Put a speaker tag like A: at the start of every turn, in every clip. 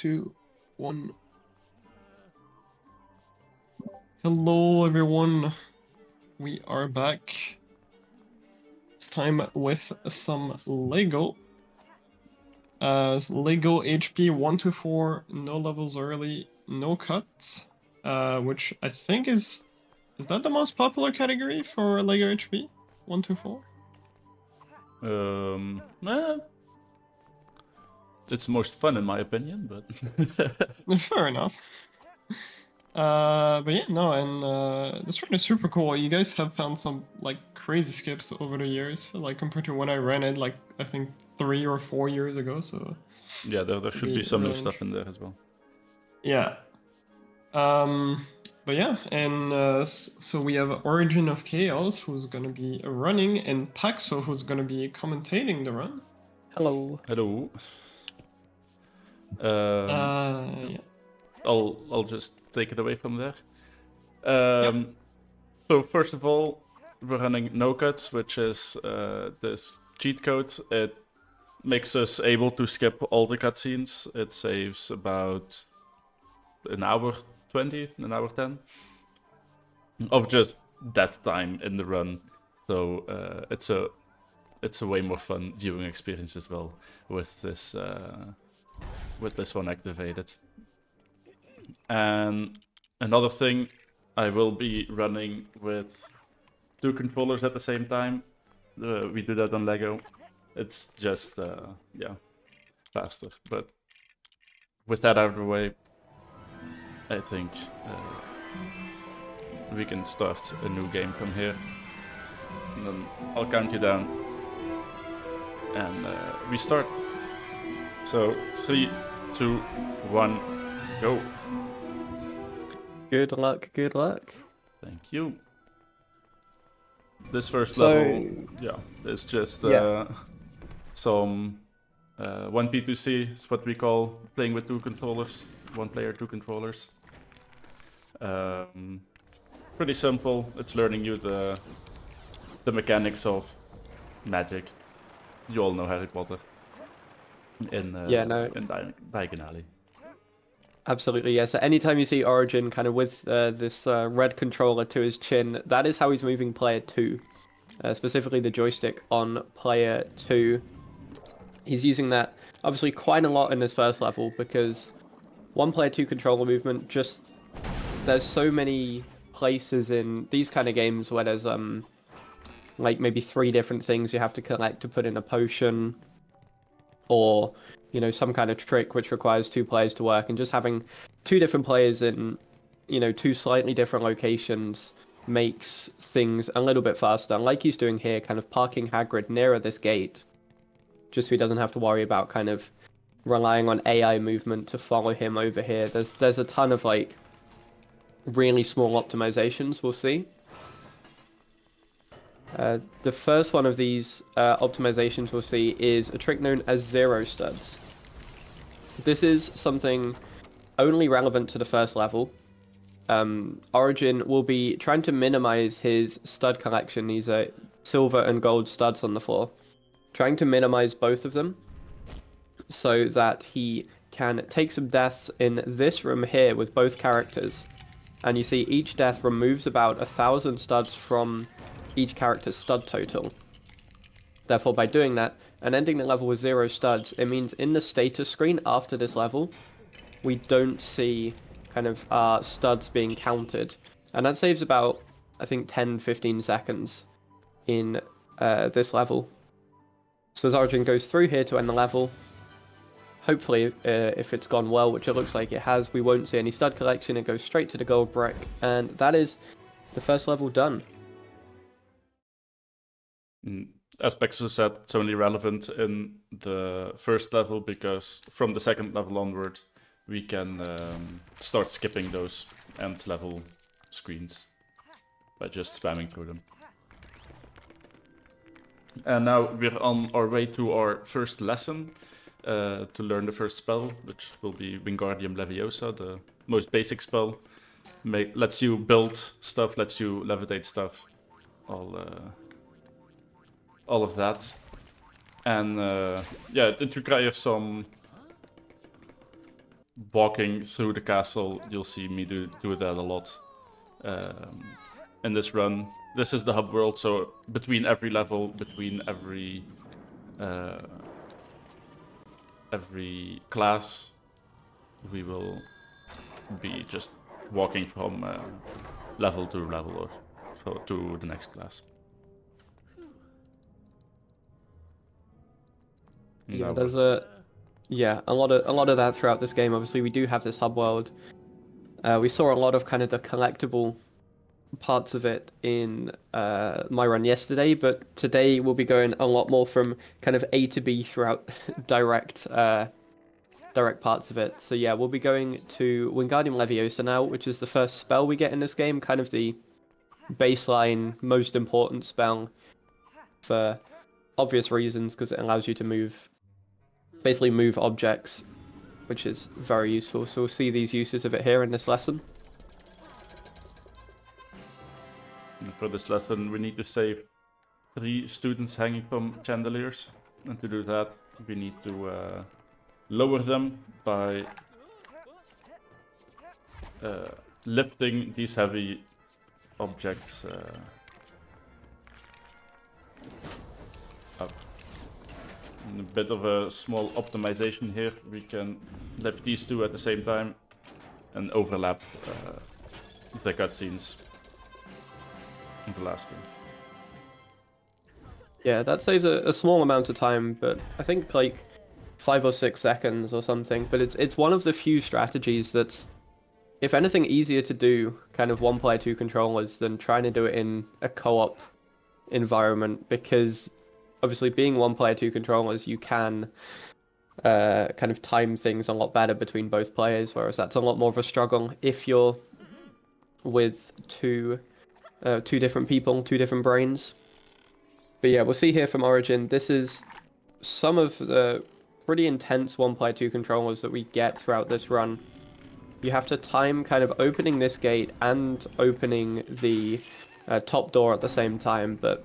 A: 2, 1. Hello, everyone. We are back. This time with some Lego. Lego HP1-4, no levels early, no cuts. Which I think is that the most popular category for Lego HP 1-4?
B: It's most fun in my opinion, but
A: Fair enough. But yeah, no, and this run is super cool. You guys have found some like crazy skips over the years, like compared to when I ran it, like I think 3 or 4 years ago. So
B: yeah, there should be some new
A: really
B: stuff in there as well.
A: yeah. But yeah, and so we have Origin of Chaos, who's gonna be running, and Paxo, who's gonna be commentating the run.
C: Hello.
B: Hello.
A: Yeah.
B: I'll just take it away from there.
A: Yep.
B: So first of all, we're running NOCUT5, which is this cheat code. It makes us able to skip all the cutscenes. It saves about an hour 20, an hour 10 of just that time in the run. So it's a way more fun viewing experience as well with this one activated. And another thing, I will be running with 2 controllers at the same time. We do that on Lego. It's just yeah, faster. But with that out of the way, I think we can start a new game from here. And then I'll count you down. And we start. So 3, 2, 1, go.
C: Good luck, good luck.
B: Thank you. This first
C: So-
B: level, yeah, is just some 1P2C is what we call playing with 2 controllers. 1 player, 2 controllers. Pretty simple. It's learning you the mechanics of magic. You all know Harry Potter. In Diagon Alley.
C: Absolutely, yeah. So anytime you see Origin kind of with this red controller to his chin, that is how he's moving player 2. Specifically the joystick on player 2. He's using that obviously quite a lot in this first level because 1 player 2 controller movement, just there's so many places in these kind of games where there's like maybe 3 different things you have to collect to put in a potion, or you know, some kind of trick which requires 2 players to work, and just having 2 different players in, you know, 2 slightly different locations makes things a little bit faster. Like he's doing here, kind of parking Hagrid nearer this gate, just so he doesn't have to worry about kind of relying on AI movement to follow him over here. There's a ton of like really small optimizations we'll see. The first one of these optimizations we'll see is a trick known as zero studs. This is something only relevant to the first level. Origin will be trying to minimize his stud collection. These are silver and gold studs on the floor. Trying to minimize both of them so that he can take some deaths in this room here with both characters. And you see each death removes about 1,000 studs from each character's stud total. Therefore, by doing that and ending the level with 0 studs, it means in the status screen after this level, we don't see kind of studs being counted. And that saves about, I think, 10-15 seconds in this level. So as Origin goes through here to end the level, hopefully, if it's gone well, which it looks like it has, we won't see any stud collection. It goes straight to the gold brick, and that is the first level done.
B: As Pexo said, it's only relevant in the first level because from the second level onward, we can start skipping those end level screens by just spamming through them. And now we're on our way to our first lesson to learn the first spell, which will be Wingardium Leviosa, the most basic spell. Lets you build stuff, lets you levitate stuff, all of that. And yeah, it requires some walking through the castle, you'll see me do that a lot in this run. This is the hub world, so between every level, between every class, we will be just walking from level to level or so to the next class.
C: Yeah,
B: Now
C: there's a lot of that throughout this game. Obviously, we do have this hub world. We saw a lot of kind of the collectible parts of it in my run yesterday, but today we'll be going a lot more from kind of A to B throughout direct parts of it. So yeah, we'll be going to Wingardium Leviosa now, which is the first spell we get in this game, kind of the baseline, most important spell for obvious reasons, because it allows you to basically move objects, which is very useful. So we'll see these uses of it here in this lesson.
B: for this lesson, we need to save 3 students hanging from chandeliers, and to do that, we need to lower them by lifting these heavy objects up. And a bit of a small optimization here. We can lift these 2 at the same time and overlap the cutscenes in the last one.
C: Yeah, that saves a small amount of time, but I think like 5 or 6 seconds or something. But it's one of the few strategies that's, if anything, easier to do kind of 1 player 2 controllers than trying to do it in a co-op environment, because obviously being 1 player 2 controllers, you can kind of time things a lot better between both players, whereas that's a lot more of a struggle if you're with two different people, 2 different brains. But yeah, we'll see here from Origin, this is some of the pretty intense 1 player 2 controllers that we get throughout this run. You have to time kind of opening this gate and opening the top door at the same time, but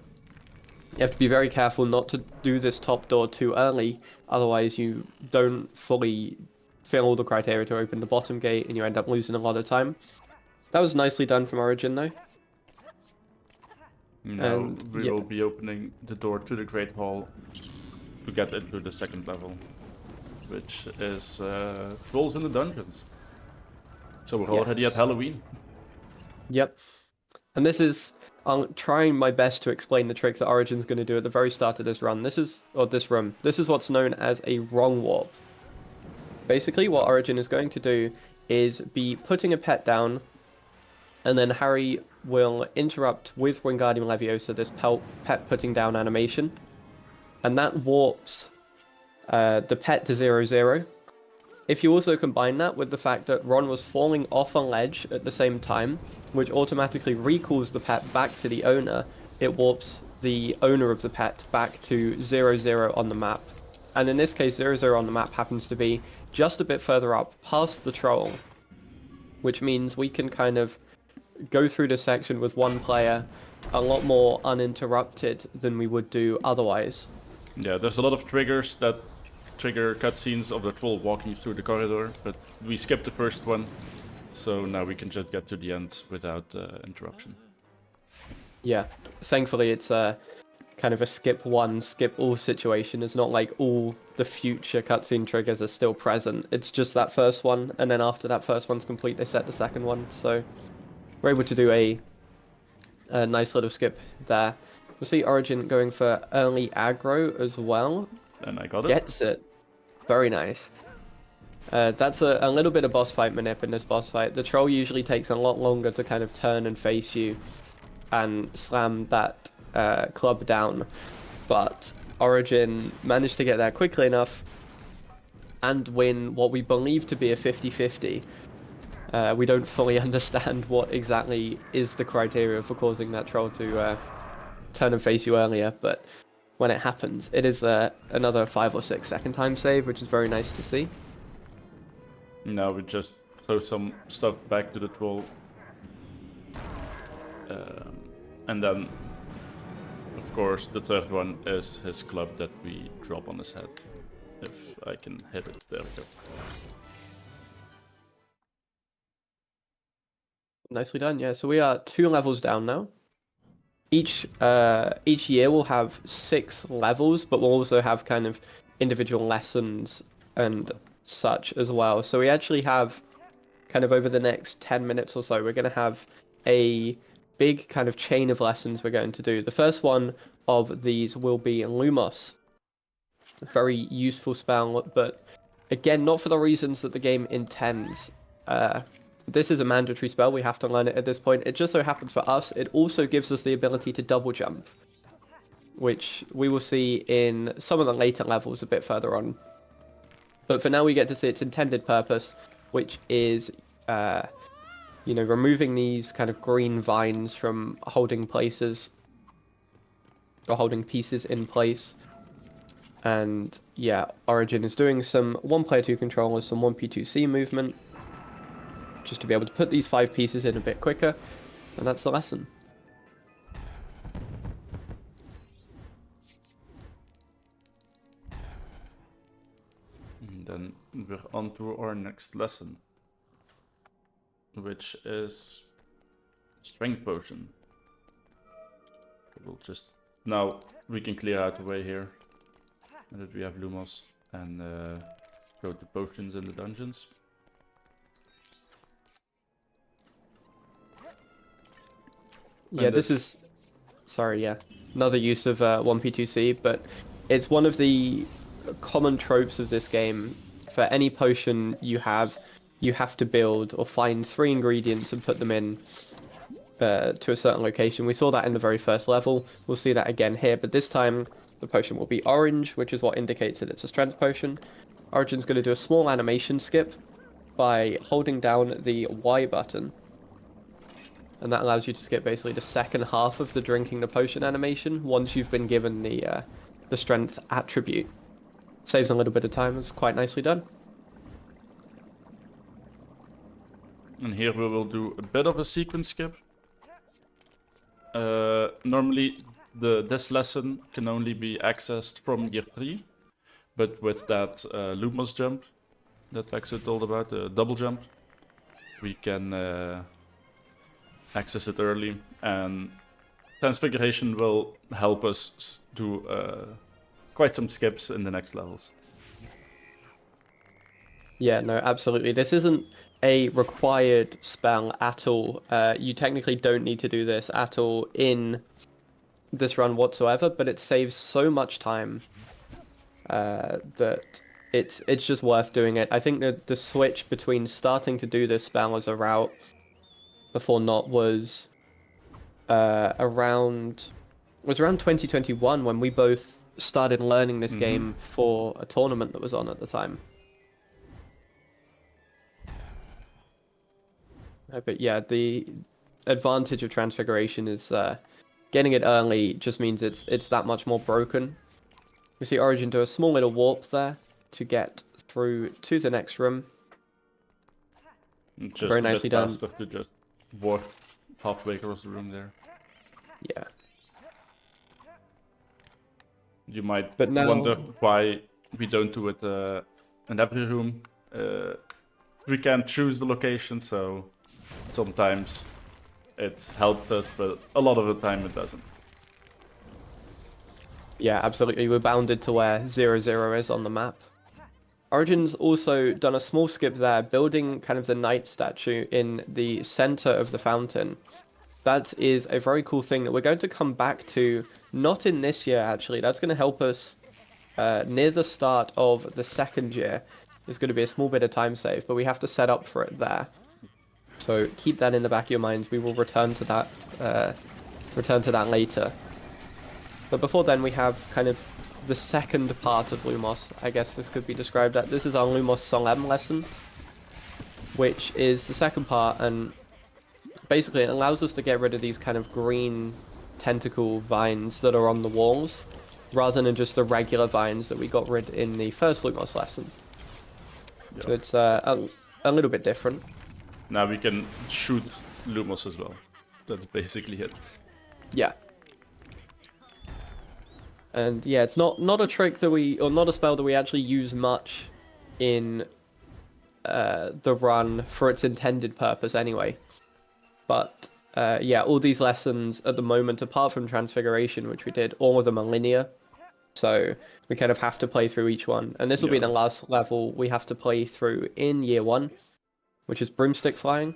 C: you have to be very careful not to do this top door too early, otherwise you don't fully fill all the criteria to open the bottom gate and you end up losing a lot of time. That was nicely done from Origin though.
B: Now we will be opening the door to the Great Hall to get into the 2nd level, which is Trolls in the Dungeons. So we're already at Halloween.
C: Yep. And this is, I'm trying my best to explain the trick that Origin's going to do at the very start of this run. This is what's known as a wrong warp. Basically, what Origin is going to do is be putting a pet down, and then Harry will interrupt with Wingardium Leviosa this pet putting down animation, and that warps the pet to 0-0. If you also combine that with the fact that Ron was falling off a ledge at the same time, which automatically recalls the pet back to the owner, it warps the owner of the pet back to 0-0 on the map. And in this case, 0-0 on the map happens to be just a bit further up past the troll, which means we can kind of go through this section with 1 player a lot more uninterrupted than we would do otherwise.
B: Yeah, there's a lot of triggers that trigger cutscenes of the troll walking through the corridor, but we skipped the first one, so now we can just get to the end without interruption.
C: Yeah, thankfully it's kind of a skip 1, skip all situation. It's not like all the future cutscene triggers are still present. It's just that first one, and then after that first one's complete, they set the 2nd one. So we're able to do a nice little skip there. We'll see Origin going for early aggro as well.
B: And I got it.
C: Gets it. Very nice. That's a little bit of boss fight manip in this boss fight. The troll usually takes a lot longer to kind of turn and face you and slam that club down, but Origin managed to get there quickly enough and win what we believe to be a 50-50. We don't fully understand what exactly is the criteria for causing that troll to turn and face you earlier, but when it happens, it is another 5 or 6 second time save, which is very nice to see.
B: Now we just throw some stuff back to the troll. And then, of course, the 3rd one is his club that we drop on his head. If I can hit it, there we go.
C: Nicely done. Yeah, so we are 2 levels down now. Each year will have 6 levels, but we'll also have kind of individual lessons and such as well. So we actually have kind of over the next 10 minutes or so, we're going to have a big kind of chain of lessons we're going to do. The first one of these will be Lumos. A very useful spell, but again, not for the reasons that the game intends. This is a mandatory spell, we have to learn it at this point. It just so happens for us, it also gives us the ability to double jump, which we will see in some of the later levels a bit further on. But for now, we get to see its intended purpose, which is, removing these kind of green vines from holding places, or holding pieces in place. And yeah, Origin is doing some 1-player 2 controllers, some 1P2C movement, just to be able to put these 5 pieces in a bit quicker, and that's the lesson.
B: And then we're on to our next lesson, which is Strength Potion. We'll just... Now we can clear out the way here, and that we have Lumos, and go to potions in the dungeons.
C: Yeah, this is... Sorry, yeah. Another use of 1P2C, but it's one of the common tropes of this game. For any potion you have to build or find 3 ingredients and put them in to a certain location. We saw that in the very first level. We'll see that again here, but this time the potion will be orange, which is what indicates that it's a strength potion. Origin's going to do a small animation skip by holding down the Y button. And that allows you to skip basically the second half of the drinking the potion animation once you've been given the strength attribute. Saves a little bit of time. It's quite nicely done.
B: And here we will do a bit of a sequence skip. Normally this lesson can only be accessed from year 3, but with that Lumos jump that Vexo told about, the double jump, we can access it early, and Transfiguration will help us do quite some skips in the next levels.
C: Yeah, no, absolutely. This isn't a required spell at all. You technically don't need to do this at all in this run whatsoever, but it saves so much time that it's just worth doing it. I think that the switch between starting to do this spell as a route before not was around 2021 when we both started learning this game for a tournament that was on at the time. But yeah, the advantage of Transfiguration is getting it early just means it's that much more broken. We see Origin do a small little warp there to get through to the next room.
B: Just
C: very nicely done.
B: Faster to just walk halfway across the room there.
C: Yeah.
B: You might
C: But now...
B: wonder why we don't do it in every room. We can't choose the location, so sometimes it's helped us, but a lot of the time it doesn't.
C: Yeah, absolutely. We're bounded to where 0-0 is on the map. Origin's also done a small skip there, building kind of the knight statue in the center of the fountain. That is a very cool thing that we're going to come back to, not in this year actually. That's going to help us near the start of the second year. There's going to be a small bit of time save, but we have to set up for it there. So keep that in the back of your minds. We will return to that later. But before then, we have kind of the second part of Lumos, I guess this could be described as. This is our Lumos Solemn lesson, which is the second part, and basically it allows us to get rid of these kind of green tentacle vines that are on the walls, rather than just the regular vines that we got rid in the first Lumos lesson. Yeah. So it's a little bit different.
B: Now we can shoot Lumos as well. That's basically it.
C: Yeah. And yeah, it's not a trick that or not a spell that we actually use much in the run for its intended purpose anyway. But yeah, all these lessons at the moment, apart from Transfiguration, which we did, all of them are linear. So we kind of have to play through each one. And this will be the last level we have to play through in year 1, which is broomstick flying.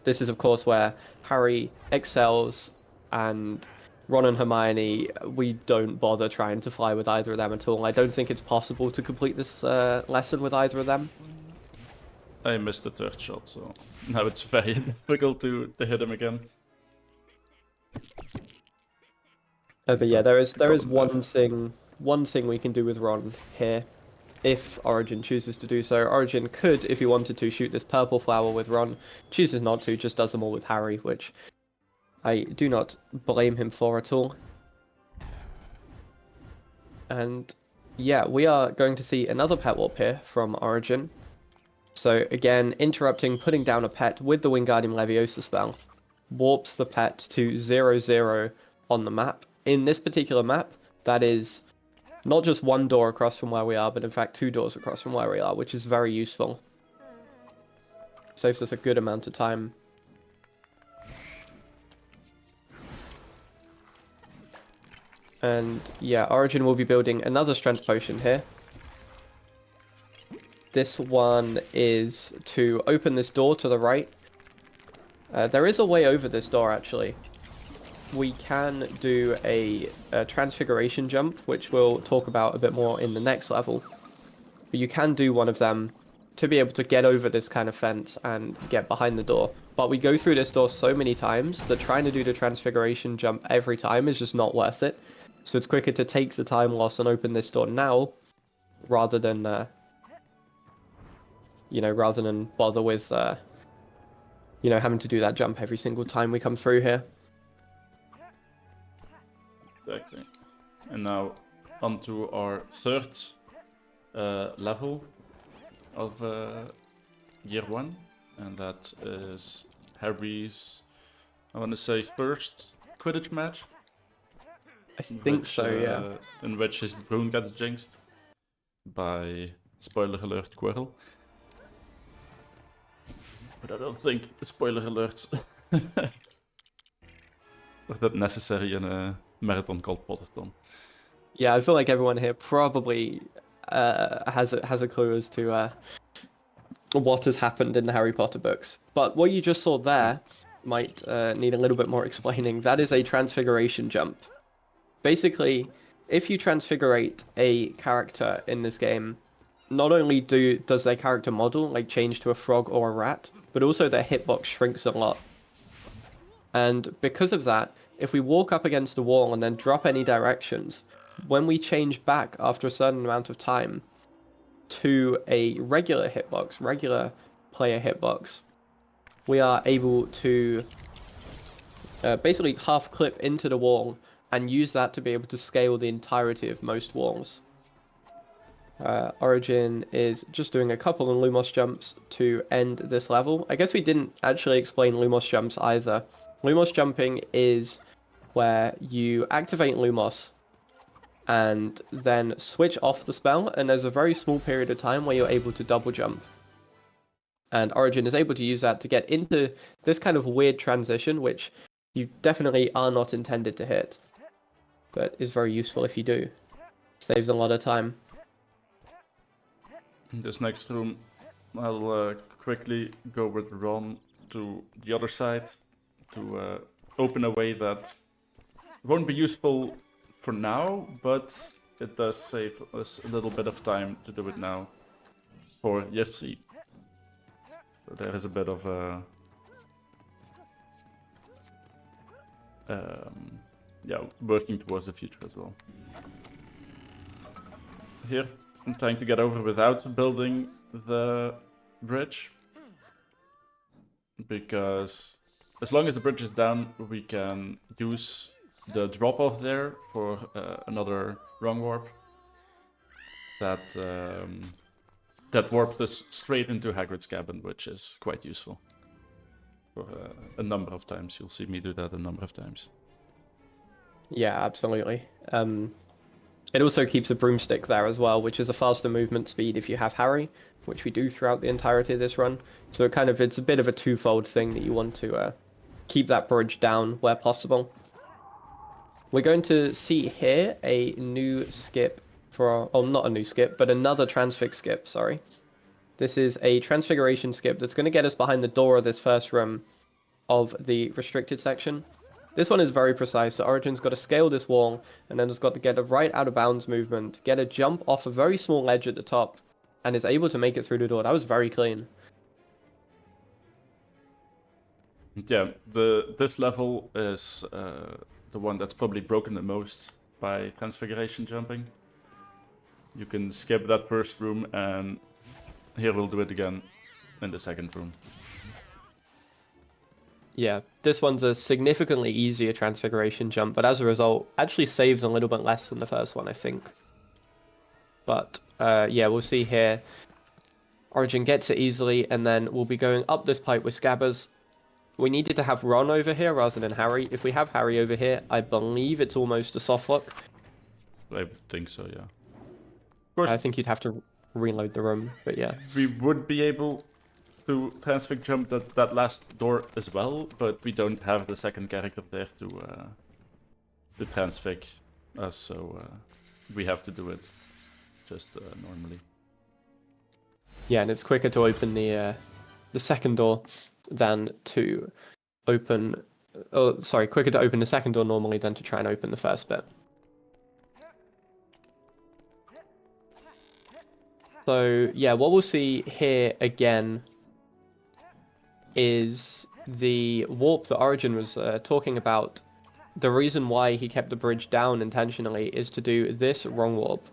C: This is, of course, where Harry excels, and Ron and Hermione, we don't bother trying to fly with either of them at all. I don't think it's possible to complete this lesson with either of them.
B: I missed the third shot, so now it's very difficult to hit him again.
C: But yeah, there is one thing we can do with Ron here, if Origin chooses to do so. Origin could, if he wanted to, shoot this purple flower with Ron. Chooses not to, just does them all with Harry, which I do not blame him for at all. And yeah, we are going to see another pet warp here from Origin. So again, interrupting, putting down a pet with the Wingardium Leviosa spell, warps the pet to 0-0 on the map. In this particular map, that is not just one door across from where we are, but in fact 2 doors across from where we are, which is very useful. Saves us a good amount of time. And yeah, Origin will be building another strength potion here. This one is to open this door to the right. There is a way over this door, actually. We can do a transfiguration jump, which we'll talk about a bit more in the next level. But you can do one of them to be able to get over this kind of fence and get behind the door. But we go through this door so many times that trying to do the transfiguration jump every time is just not worth it. So it's quicker to take the time loss and open this door now, rather than bother with having to do that jump every single time we come through here.
B: Exactly. And now onto our third level of year 1, and that is Harry's, I want to say, first Quidditch match.
C: I think so, yeah.
B: In which his drone gets jinxed by, spoiler alert, Quirrell. But I don't think the spoiler alerts are that necessary in a marathon called Potterthon.
C: Yeah, I feel like everyone here probably has a clue as to what has happened in the Harry Potter books. But what you just saw there might need a little bit more explaining. That is a transfiguration jump. Basically, if you transfigurate a character in this game, not only does their character model change to a frog or a rat, but also their hitbox shrinks a lot. And because of that, if we walk up against a wall and then drop any directions, when we change back after a certain amount of time to a regular hitbox, regular player hitbox, we are able to basically half clip into the wall and use that to be able to scale the entirety of most walls. Origin is just doing a couple of Lumos jumps to end this level. I guess we didn't actually explain Lumos jumps either. Lumos jumping is where you activate Lumos and then switch off the spell, and there's a very small period of time where you're able to double jump. And Origin is able to use that to get into this kind of weird transition, which you definitely are not intended to hit, but is very useful if you do. Saves a lot of time.
B: In this next room, I'll quickly go with Ron to the other side to open a way that won't be useful for now, but it does save us a little bit of time to do it now for year 3. So there is a bit of a working towards the future as well. Here, I'm trying to get over without building the bridge, because as long as the bridge is down, we can use the drop-off there for another wrong warp that warps us straight into Hagrid's cabin, which is quite useful. For a number of times, you'll see me do that a number of times.
C: Yeah, absolutely. It also keeps a broomstick there as well, which is a faster movement speed if you have Harry, which we do throughout the entirety of this run. So it's a bit of a twofold thing that you want to keep that bridge down where possible. We're going to see here a new skip for, oh, not a new skip, but another transfix skip, sorry. This is a transfiguration skip that's going to get us behind the door of this first room of the restricted section. This one is very precise. So Origin's got to scale this wall, and then has got to get a right out of bounds movement, get a jump off a very small ledge at the top, and is able to make it through the door. That was very clean.
B: Yeah, this level is the one that's probably broken the most by transfiguration jumping. You can skip that first room, and here we'll do it again in the second room.
C: Yeah, this one's a significantly easier transfiguration jump, but as a result, actually saves a little bit less than the first one, I think. But yeah, we'll see here. Origin gets it easily, and then we'll be going up this pipe with Scabbers. We needed to have Ron over here rather than Harry. If we have Harry over here, I believe it's almost a soft lock.
B: I think so, yeah. Of course,
C: I think you'd have to reload the room, but yeah.
B: we would be able to transfig jump that last door as well, but we don't have the second character there to transfig us, so we have to do it just normally.
C: Yeah, and it's quicker to open the second door than to open... Oh, sorry, quicker to open the second door normally than to try and open the first bit. So, yeah, what we'll see here again is the warp that Origin was talking about. The reason why he kept the bridge down intentionally is to do this wrong warp.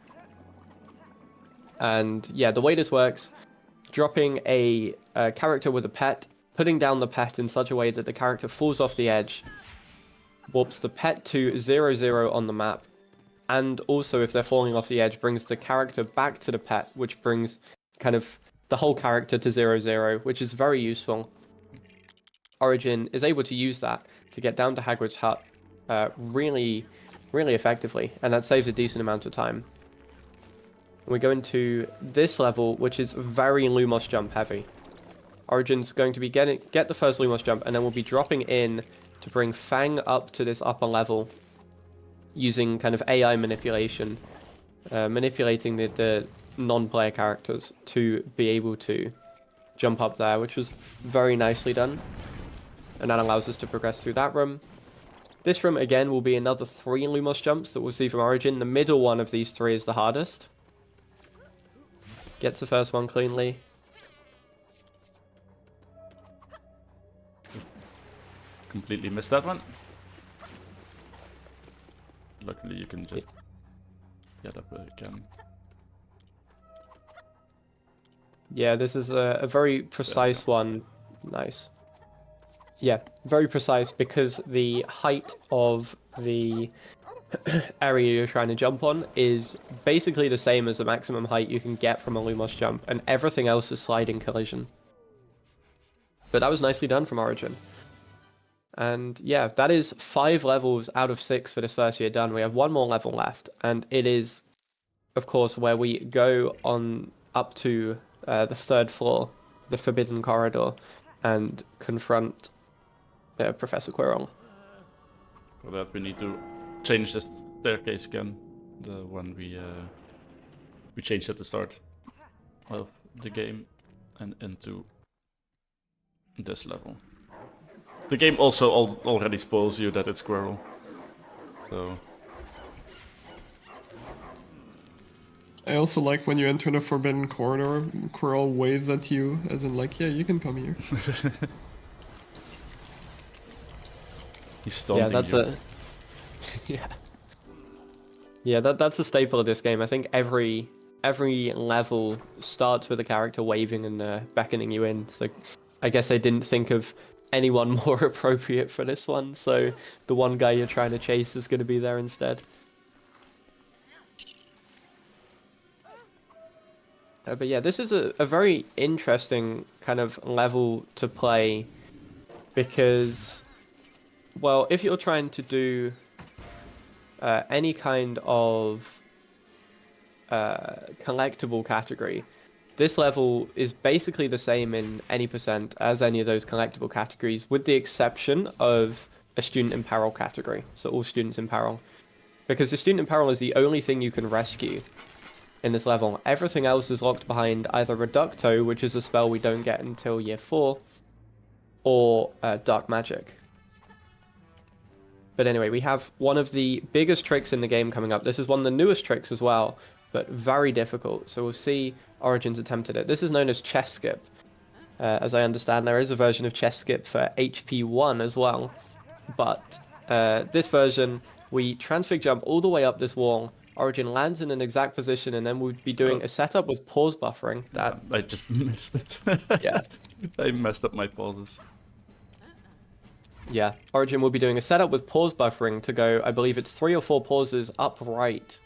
C: And yeah, the way this works, dropping a character with a pet, putting down the pet in such a way that the character falls off the edge, warps the pet to 0-0 on the map, and also if they're falling off the edge, brings the character back to the pet, which brings kind of the whole character to 0-0, which is very useful. Origin is able to use that to get down to Hagrid's hut really, really effectively, and that saves a decent amount of time. We go into this level, which is very Lumos jump heavy. Origin's going to be get the first Lumos jump, and then we'll be dropping in to bring Fang up to this upper level using kind of AI manipulation, manipulating the non-player characters to be able to jump up there, which was very nicely done. And that allows us to progress through that room. This room, again, will be another 3 Lumos jumps that we'll see from Origin. The middle one of these 3 is the hardest. Gets the first one cleanly.
B: Completely missed that one. Luckily you can just get up again.
C: Yeah, this is a very precise one. Nice. Yeah, very precise because the height of the area you're trying to jump on is basically the same as the maximum height you can get from a Lumos jump, and everything else is sliding collision. But that was nicely done from Origin. And yeah, that is 5 levels out of 6 for this first year done. We have 1 more level left, and it is, of course, where we go on up to the 3rd floor, the Forbidden Corridor, and confront Professor Quirrell.
B: For that we need to change the staircase again, the one we changed at the start of the game, and into this level. The game also already spoils you that it's Quirrell, so...
A: I also like when you enter the Forbidden Corridor, Quirrell waves at you, as in like, yeah, you can come here.
B: He's stunting you.
C: Yeah, that's a staple of this game. I think every level starts with a character waving and beckoning you in. So I guess I didn't think of anyone more appropriate for this one. So the one guy you're trying to chase is going to be there instead. But yeah, this is a very interesting kind of level to play because, well, if you're trying to do any kind of collectible category, this level is basically the same in any percent as any of those collectible categories, with the exception of a student in peril category. So all students in peril. Because the student in peril is the only thing you can rescue in this level. Everything else is locked behind either Reducto, which is a spell we don't get until year 4, or Dark Magic. But anyway, we have one of the biggest tricks in the game coming up. This is one of the newest tricks as well, but very difficult. So we'll see Origins attempted it. This is known as chess skip. As I understand, there is a version of chess skip for HP1 as well. But this version, we transfig jump all the way up this wall. Origin lands in an exact position, and then we'd be doing a setup with pause buffering. That
B: I just missed it.
C: Yeah.
B: I messed up my pauses.
C: Yeah, Origin will be doing a setup with pause buffering to go, I believe it's 3 or 4 pauses up right,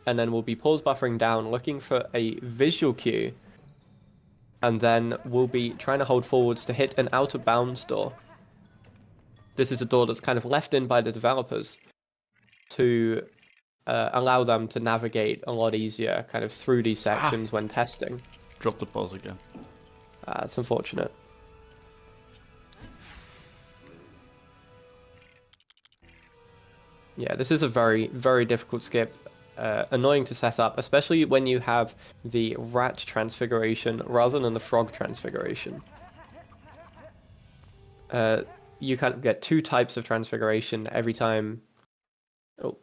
C: and then we'll be pause buffering down, looking for a visual cue, and then we'll be trying to hold forwards to hit an out of bounds door. This is a door that's kind of left in by the developers to allow them to navigate a lot easier kind of through these sections when testing.
B: Drop the pause again.
C: It's unfortunate. Yeah, this is a very, very difficult skip. Annoying to set up, especially when you have the rat transfiguration rather than the frog transfiguration. You kind of get 2 types of transfiguration every time. Oh,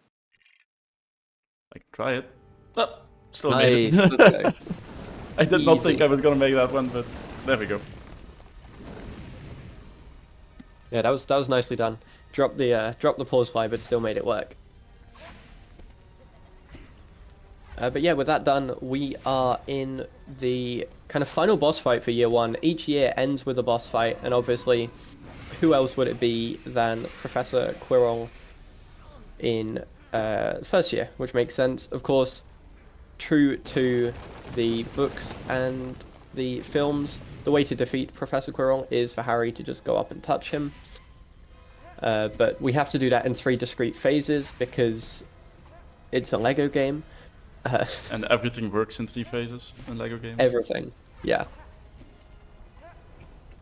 B: I can try it. Oh, still
C: nice.
B: made it.
C: Let's go.
B: I did not think
C: Easy.
B: I was gonna make that one, but there we go.
C: Yeah, that was nicely done. Drop the pause fly, but still made it work. But yeah, with that done, we are in the kind of final boss fight for year 1. Each year ends with a boss fight, and obviously, who else would it be than Professor Quirrell in first year, which makes sense, of course. True to the books and the films, the way to defeat Professor Quirrell is for Harry to just go up and touch him. But we have to do that in 3 discrete phases because it's a Lego game.
B: And everything works in 3 phases in LEGO games.
C: Everything, yeah.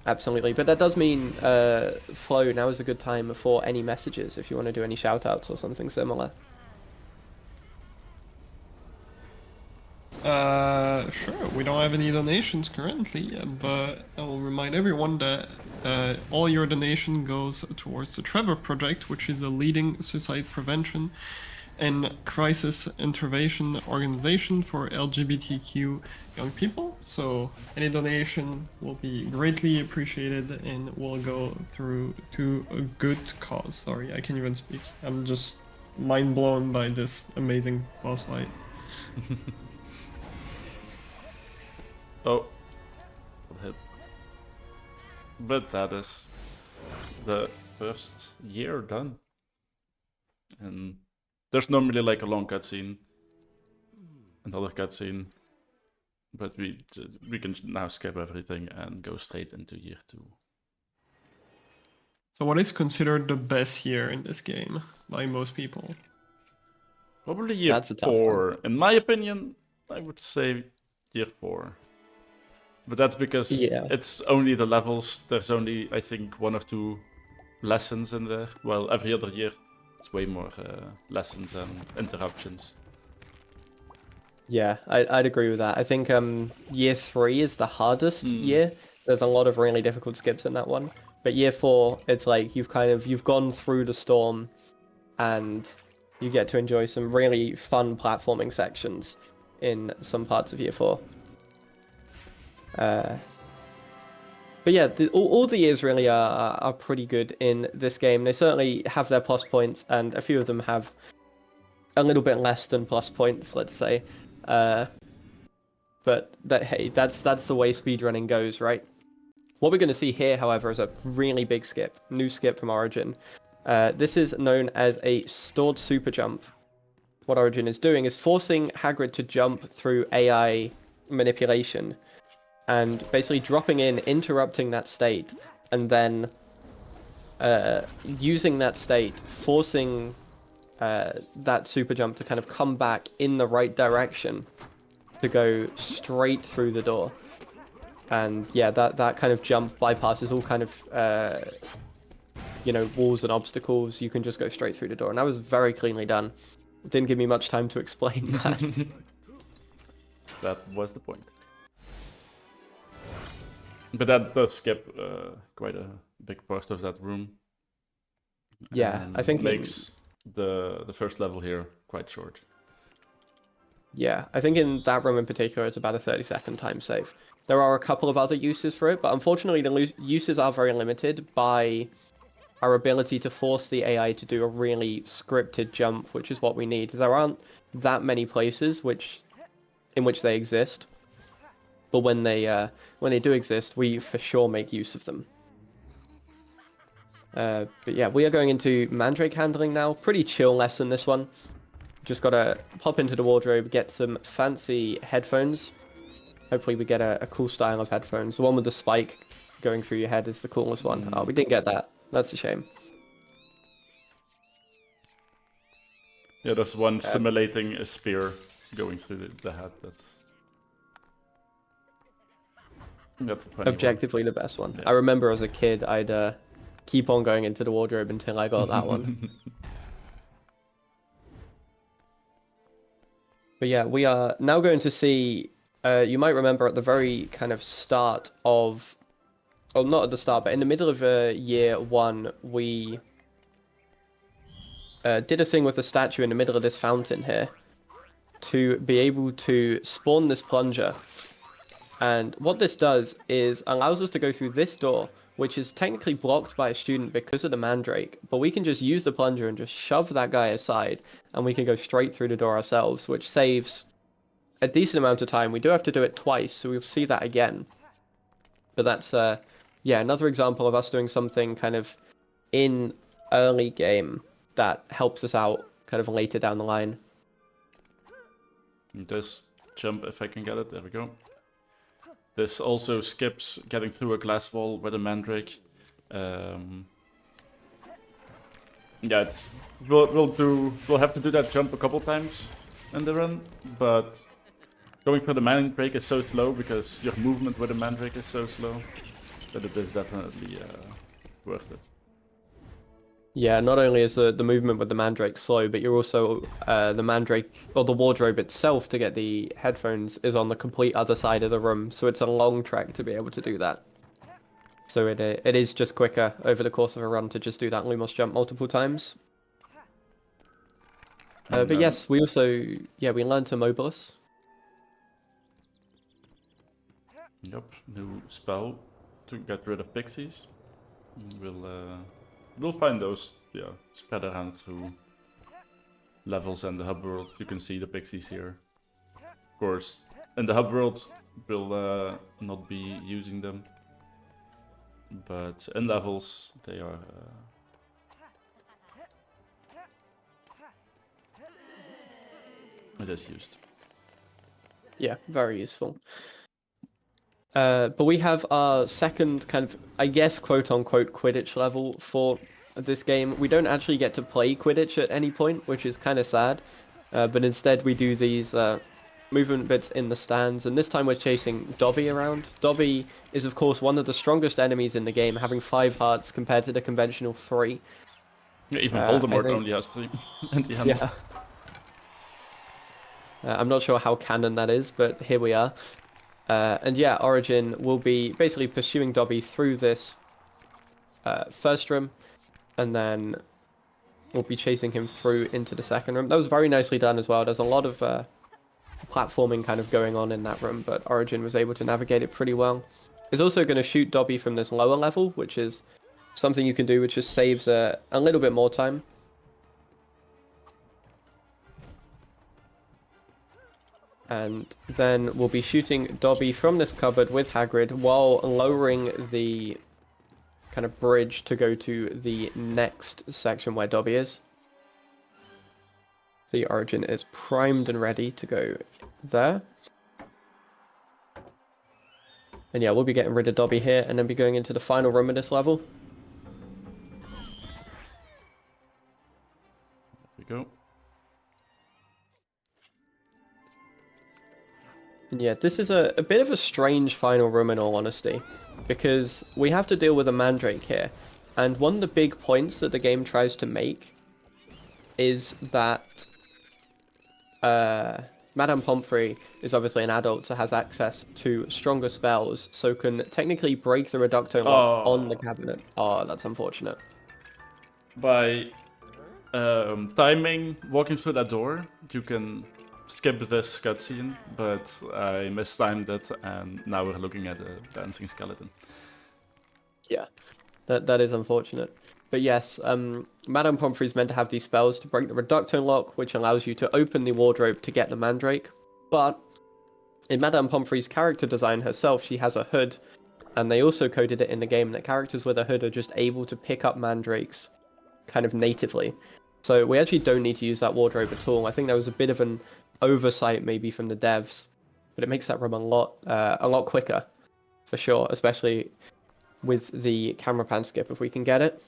C: Absolutely, but that does mean, Flo, now is a good time for any messages if you want to do any shoutouts or something similar.
A: Sure. We don't have any donations currently, but I will remind everyone that all your donation goes towards the Trevor Project, which is a leading suicide prevention and crisis intervention organization for LGBTQ young people. So any donation will be greatly appreciated and will go through to a good cause. Sorry, I can't even speak. I'm just mind blown by this amazing boss fight.
B: Oh, hit. But that is the first year done. And there's normally like a long cutscene, another cutscene, but we can now skip everything and go straight into year 2.
A: So what is considered the best year in this game by most people?
B: Probably year
C: That's a tough
B: 4. In my opinion, I would say year 4. But that's because it's only the levels. There's only, I think, 1 or 2 lessons in there. Well, every other year, it's way more lessons and interruptions.
C: Yeah, I'd agree with that. I think year 3 is the hardest year. There's a lot of really difficult skips in that one. But year 4, it's like you've gone through the storm, and you get to enjoy some really fun platforming sections in some parts of year 4. But yeah, all the years really are pretty good in this game. They certainly have their plus points, and a few of them have a little bit less than plus points, let's say. But that's the way speedrunning goes, right? What we're going to see here, however, is a really big skip, new skip from Origin. This is known as a stored super jump. What Origin is doing is forcing Hagrid to jump through AI manipulation, and basically dropping in, interrupting that state, and then using that state, forcing that super jump to kind of come back in the right direction to go straight through the door. And yeah, that kind of jump bypasses all kind of, you know, walls and obstacles. You can just go straight through the door. And that was very cleanly done. It didn't give me much time to explain that.
B: That was the point. But that does skip quite a big part of that room.
C: Yeah,
B: and
C: I think
B: makes the first level here quite short.
C: Yeah, I think in that room in particular, it's about a 30-second time save. There are a couple of other uses for it, but unfortunately, the uses are very limited by our ability to force the AI to do a really scripted jump, which is what we need. There aren't that many places in which they exist, but when they do exist, we for sure make use of them. But yeah, we are going into Mandrake handling now. Pretty chill lesson, this one. Just gotta pop into the wardrobe, get some fancy headphones. Hopefully we get a cool style of headphones. The one with the spike going through your head is the coolest one. Oh, we didn't get that. That's a shame.
B: Yeah, there's one simulating a spear going through the head. That's a funny
C: Objectively the best one.
B: Yeah.
C: I remember as a kid, I'd keep on going into the wardrobe until I got that one. But yeah, we are now going to see, you might remember at the very kind of start of, well, not at the start, but in the middle of year 1, we did a thing with a statue in the middle of this fountain here to be able to spawn this plunger. And what this does is allows us to go through this door, which is technically blocked by a student because of the mandrake, but we can just use the plunger and just shove that guy aside, and we can go straight through the door ourselves, which saves a decent amount of time. We do have to do it twice, so we'll see that again. But that's, yeah, another example of us doing something kind of in early game that helps us out kind of later down the line.
B: This jump, if I can get it, there we go. This also skips getting through a glass wall with a mandrake. Yeah, we'll have to do that jump a couple times in the run, but going for the mandrake is so slow because your movement with the mandrake is so slow that it is definitely worth it.
C: Yeah, not only is the movement with the mandrake slow, but you're also the mandrake or the wardrobe itself to get the headphones is on the complete other side of the room, so it's a long trek to be able to do that. So it is just quicker over the course of a run to just do that Lumos jump multiple times. But yes, we also we learned to Mobilis.
B: Yep, new spell to get rid of pixies. We'll find those, spread around through levels and the hub world. You can see the pixies here. Of course, in the hub world, we'll not be using them. But in levels, they are... it is used.
C: Yeah, very useful. But we have our second kind of, I guess, quote-unquote Quidditch level for this game. We don't actually get to play Quidditch at any point, which is kind of sad. But instead we do these movement bits in the stands, and this time we're chasing Dobby around. Dobby is, of course, one of the strongest enemies in the game, having 5 hearts compared to the conventional 3.
B: Yeah, even Voldemort only has 3 in the end.
C: Yeah. I'm not sure how canon that is, but here we are. And yeah, Origin will be basically pursuing Dobby through this first room, and then we'll be chasing him through into the second room. That was very nicely done as well. There's a lot of platforming kind of going on in that room, but Origin was able to navigate it pretty well. He's also going to shoot Dobby from this lower level, which is something you can do, which just saves a little bit more time. And then we'll be shooting Dobby from this cupboard with Hagrid while lowering the kind of bridge to go to the next section where Dobby is. The Origin is primed and ready to go there. And yeah, we'll be getting rid of Dobby here and then be going into the final room of this level.
B: There we go.
C: Yeah, this is a bit of a strange final room in all honesty, because we have to deal with a Mandrake here, and one of the big points that the game tries to make is that Madame Pomfrey is obviously an adult, so has access to stronger spells, so can technically break the Reducto lock on the cabinet. Oh, that's unfortunate.
B: By timing walking through that door, you can skip this cutscene, but I mistimed it, and now we're looking at a dancing skeleton.
C: Yeah, that is unfortunate. But yes, Madame Pomfrey is meant to have these spells to break the Reducto lock, which allows you to open the wardrobe to get the Mandrake. But in Madame Pomfrey's character design herself, she has a hood, and they also coded it in the game that characters with a hood are just able to pick up Mandrakes kind of natively. So we actually don't need to use that wardrobe at all. I think there was a bit of an oversight maybe from the devs, but it makes that room a lot quicker, for sure, especially with the camera pan skip if we can get it.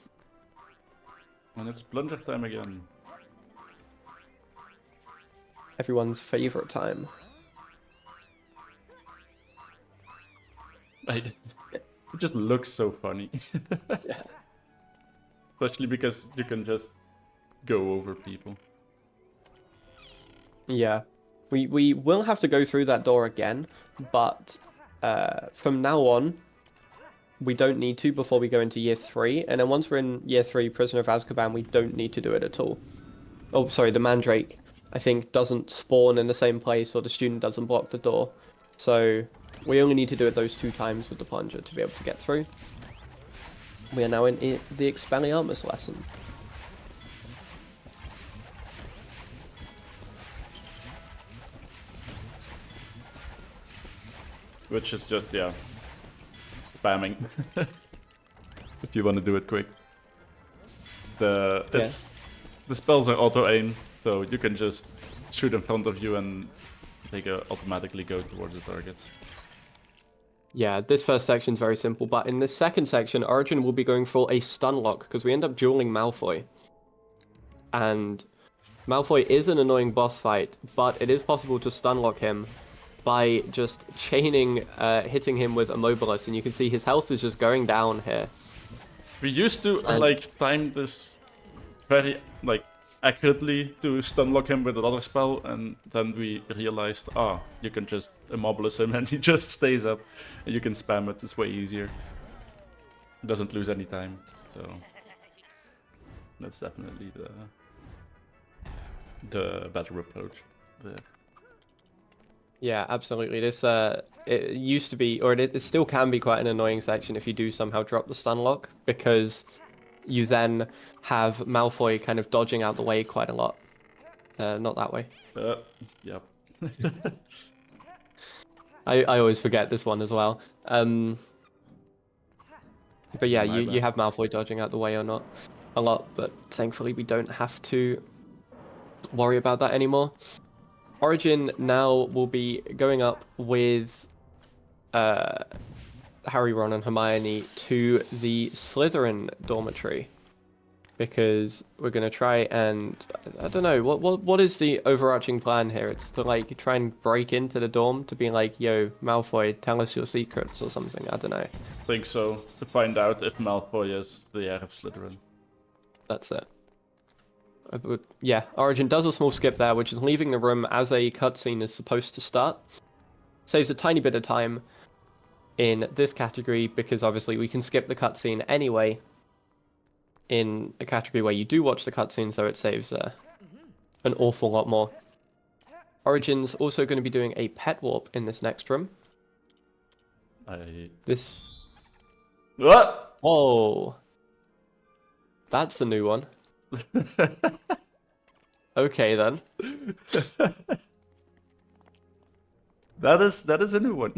B: And it's plunger time again.
C: Everyone's favorite time.
B: It just looks so funny.
C: Yeah.
B: Especially because you can just go over people.
C: Yeah. We will have to go through that door again, but from now on, we don't need to before we go into year 3. And then once we're in year 3, Prisoner of Azkaban, we don't need to do it at all. Oh, sorry, the Mandrake, I think, doesn't spawn in the same place, or the student doesn't block the door. So we only need to do it those 2 times with the plunger to be able to get through. We are now in the Expelliarmus lesson.
B: Which is just, yeah, spamming. If you want to do it quick. The spells are auto-aim, so you can just shoot in front of you and they automatically go towards the targets.
C: Yeah, this first section's very simple, but in this second section, Origin will be going for a stun lock, because we end up dueling Malfoy. And Malfoy is an annoying boss fight, but it is possible to stun lock him by just chaining, hitting him with Immobilis, and you can see his health is just going down here.
B: We used to, time this very, accurately to stun lock him with another spell, and then we realized, you can just Immobilis him and he just stays up, and you can spam it, it's way easier. Doesn't lose any time, so that's definitely the better approach there.
C: Yeah, absolutely. This it used to be, or it still can be quite an annoying section if you do somehow drop the stun lock, because you then have Malfoy kind of dodging out the way quite a lot. Not that way.
B: Yep.
C: I always forget this one as well. But yeah, you have Malfoy dodging out the way or not a lot, but thankfully we don't have to worry about that anymore. Origin now will be going up with Harry, Ron, and Hermione to the Slytherin dormitory, because we're gonna try and I don't know what is the overarching plan here. It's to try and break into the dorm to be like, yo, Malfoy, tell us your secrets or something. I don't know.
B: I think so, to find out if Malfoy is the heir of Slytherin.
C: That's it. Yeah, Origin does a small skip there, which is leaving the room as a cutscene is supposed to start. Saves a tiny bit of time in this category, because obviously we can skip the cutscene anyway in a category where you do watch the cutscene, so it saves an awful lot more. Origin's also going to be doing a pet warp in this next room.
B: What?
C: Oh, that's a new one. Okay then.
B: That is a new one.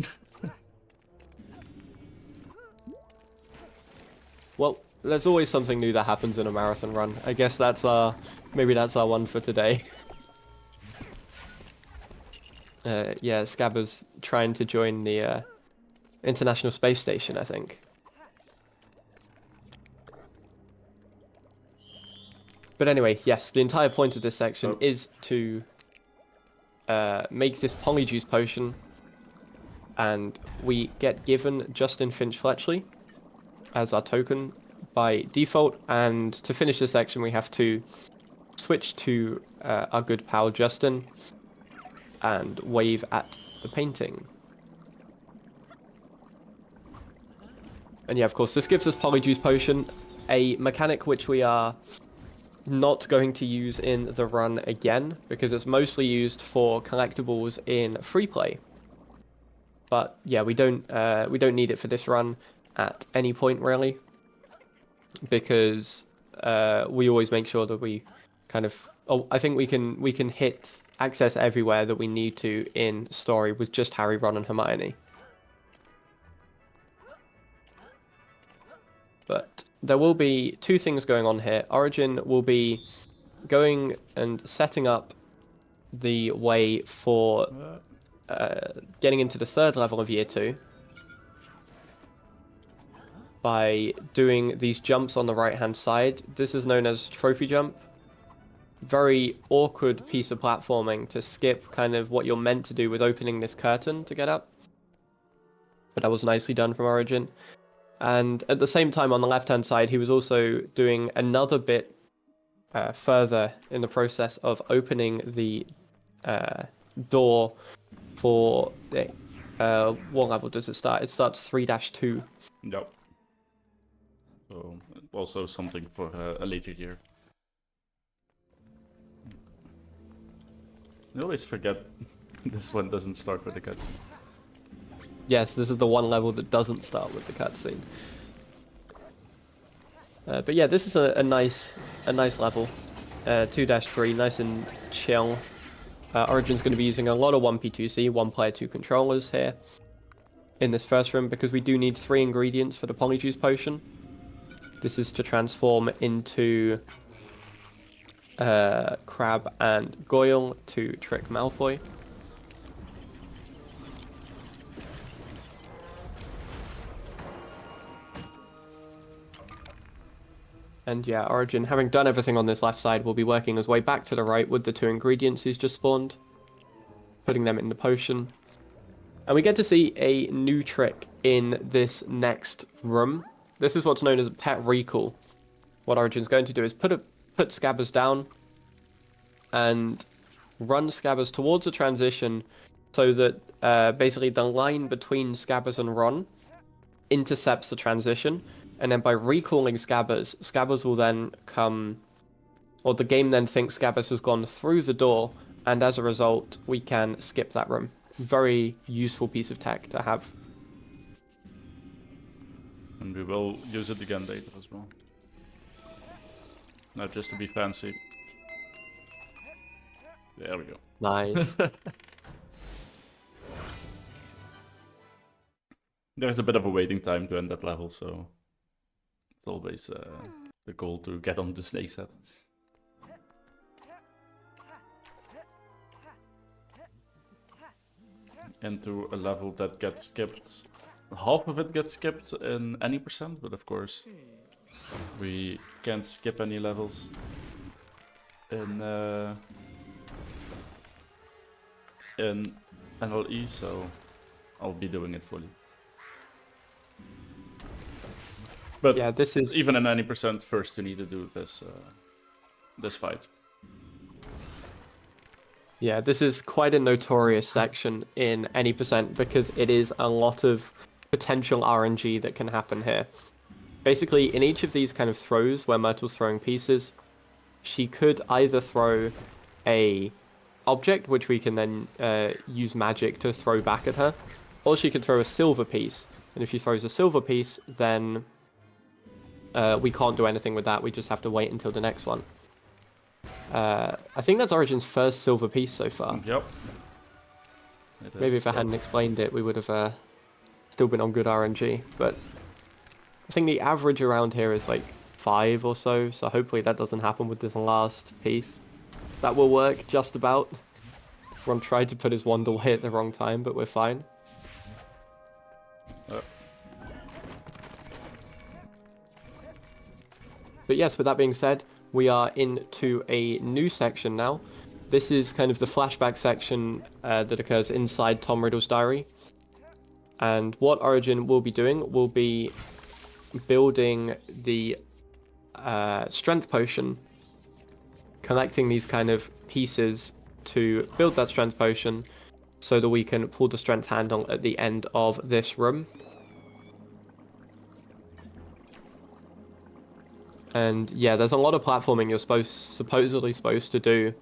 C: Well, there's always something new that happens in a marathon run. I guess maybe that's our one for today. Yeah, Scabber's trying to join the International Space Station, I think. But anyway, yes, the entire point of this section is to make this Polyjuice potion, and we get given Justin Finch-Fletchley as our token by default. And to finish this section, we have to switch to our good pal Justin and wave at the painting. And yeah, of course, this gives us Polyjuice Potion, a mechanic which we are not going to use in the run again, because it's mostly used for collectibles in free play. But yeah, we don't need it for this run at any point really, because we always make sure that we kind of I think we can hit access everywhere that we need to in story with just Harry, Ron, and Hermione. But there will be two things going on here. Origin will be going and setting up the way for getting into the third level of Year 2 by doing these jumps on the right-hand side. This is known as Trophy Jump. Very awkward piece of platforming to skip kind of what you're meant to do with opening this curtain to get up. But that was nicely done from Origin. And at the same time, on the left-hand side, he was also doing another bit further in the process of opening the door for... what level does it start? It starts 3-2.
B: Yep. So, also something for a later year. I always forget this one doesn't start with a cutscene.
C: Yes, this is the one level that doesn't start with the cutscene. But yeah, this is a nice level. 2-3, nice and chill. Origin's going to be using a lot of 1P2C, 1 player 2 controllers here in this first room, because we do need 3 ingredients for the Polyjuice Potion. This is to transform into Crab and Goyle to trick Malfoy. And yeah, Origin, having done everything on this left side, will be working his way back to the right with the 2 ingredients he's just spawned, putting them in the potion. And we get to see a new trick in this next room. This is what's known as a pet recall. What Origin's going to do is put Scabbers down and run Scabbers towards a transition so that basically the line between Scabbers and Ron intercepts the transition. And then by recalling Scabbers, Scabbers will then come, or the game then thinks Scabbers has gone through the door, and as a result, we can skip that room. Very useful piece of tech to have.
B: And we will use it again later as well. Not just to be fancy. There we go.
C: Nice.
B: There's a bit of a waiting time to end that level, so it's always the goal to get on the snake set. Into a level that gets skipped. Half of it gets skipped in any percent, but of course we can't skip any levels in NLE, so I'll be doing it fully. But
C: yeah, this is
B: even in any percent, first you need to do this this fight.
C: Yeah, this is quite a notorious section in any percent because it is a lot of potential RNG that can happen here. Basically, in each of these kind of throws where Myrtle's throwing pieces, she could either throw a object, which we can then use magic to throw back at her, or she could throw a silver piece. And if she throws a silver piece, then we can't do anything with that. We just have to wait until the next one. I think that's Origin's first silver piece so far.
B: Yep.
C: Maybe if I hadn't explained it, we would have still been on good RNG. But I think the average around here is like 5 or so. So hopefully that doesn't happen with this last piece. That will work just about. Ron tried to put his wand away at the wrong time, but we're fine. But yes, with that being said, we are into a new section now. This is kind of the flashback section that occurs inside Tom Riddle's diary. And what Origin will be doing will be building the strength potion, collecting these kind of pieces to build that strength potion so that we can pull the strength handle at the end of this room. And yeah, there's a lot of platforming you're supposedly supposed to do,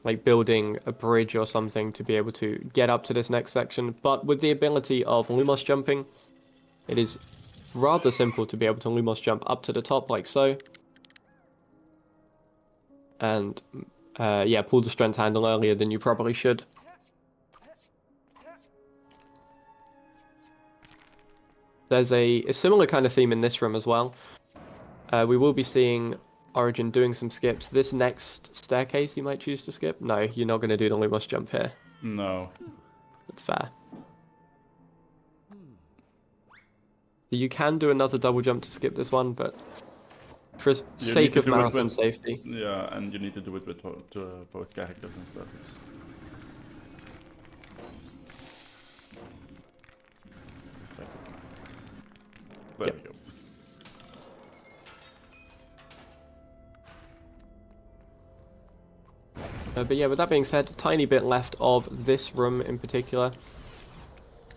C: like building a bridge or something to be able to get up to this next section. But with the ability of Lumos jumping, it is rather simple to be able to Lumos jump up to the top like so. And yeah, pull the strength handle earlier than you probably should. There's a similar kind of theme in this room as well. We will be seeing Origin doing some skips. This next staircase you might choose to skip. No, you're not going to do the Lumos jump here.
B: No.
C: That's fair. You can do another double jump to skip this one, but for sake of marathon safety.
B: Yeah, and you need to do it with both characters and stuff. It's... There we go.
C: But yeah, with that being said, a tiny bit left of this room in particular.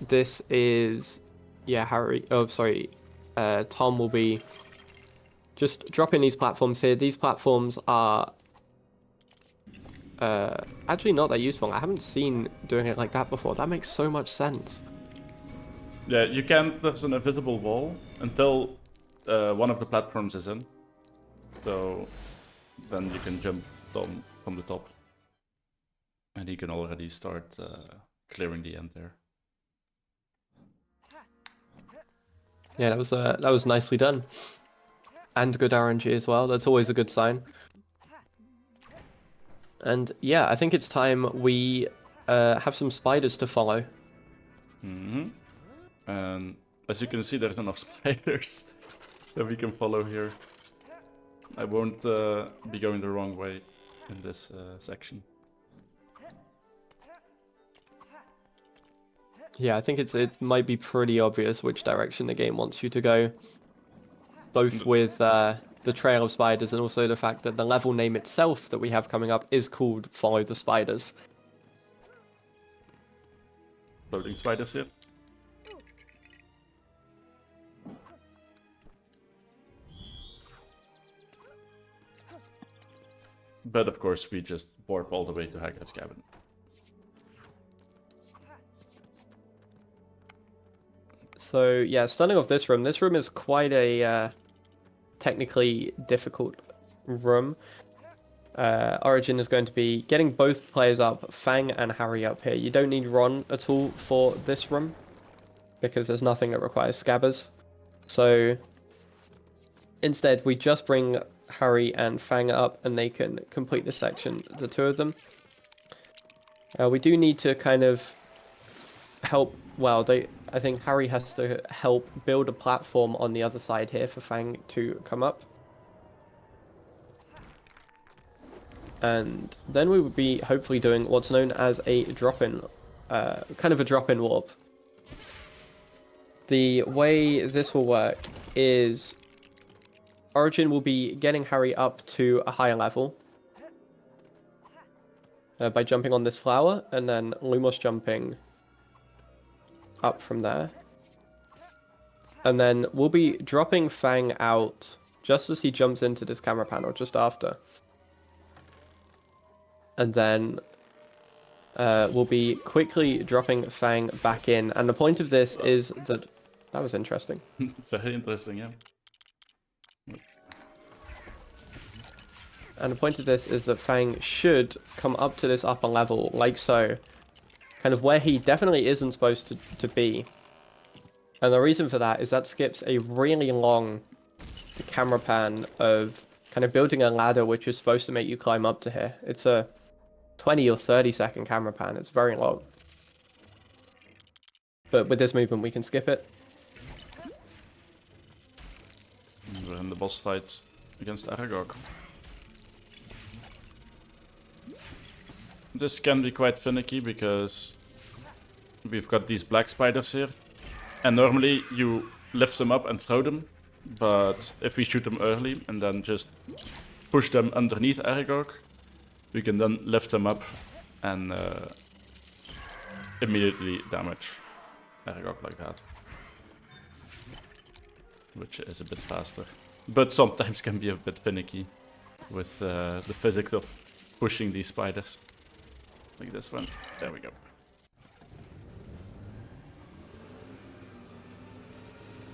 C: This is, yeah, Tom will be just dropping these platforms here. These platforms are actually not that useful. I haven't seen doing it like that before. That makes so much sense.
B: Yeah, you can't, there's an invisible wall until one of the platforms is in. So then you can jump down from the top. And he can already start clearing the end there.
C: Yeah, that was nicely done. And good RNG as well. That's always a good sign. And yeah, I think it's time we have some spiders to follow.
B: Mm-hmm. And as you can see, there's enough spiders that we can follow here. I won't be going the wrong way in this section.
C: Yeah, I think it might be pretty obvious which direction the game wants you to go. Both with the trail of spiders and also the fact that the level name itself that we have coming up is called Follow the Spiders.
B: Loading spiders here. But of course we just warp all the way to Hagrid's cabin.
C: So yeah, starting off this room is quite a technically difficult room. Origin is going to be getting both players up, Fang and Harry up here. You don't need Ron at all for this room, because there's nothing that requires scabbers. So instead, we just bring Harry and Fang up, and they can complete this section, the two of them. We do need to kind of help, well, I think Harry has to help build a platform on the other side here for Fang to come up. And then we would be hopefully doing what's known as a drop-in, kind of a drop-in warp. The way this will work is Origin will be getting Harry up to a higher level by jumping on this flower, and then Lumos jumping up from there. And then we'll be dropping Fang out just as he jumps into this camera panel, just after. And then we'll be quickly dropping Fang back in. And the point of this is that... That was interesting.
B: Very interesting, yeah.
C: And the point of this is that Fang should come up to this upper level, like so. Kind of where he definitely isn't supposed to be. And the reason for that is that skips a really long camera pan of kind of building a ladder which is supposed to make you climb up to here. It's a 20 or 30 second camera pan. It's very long. But with this movement we can skip it.
B: We're in the boss fight against Aragog. This can be quite finicky because we've got these black spiders here, And normally you lift them up and throw them, but if we shoot them early and then just push them underneath Aragog, we can then lift them up and immediately damage Aragog like that. Which is a bit faster. But sometimes can be a bit finicky with the physics of pushing these spiders. Like this one. There we go.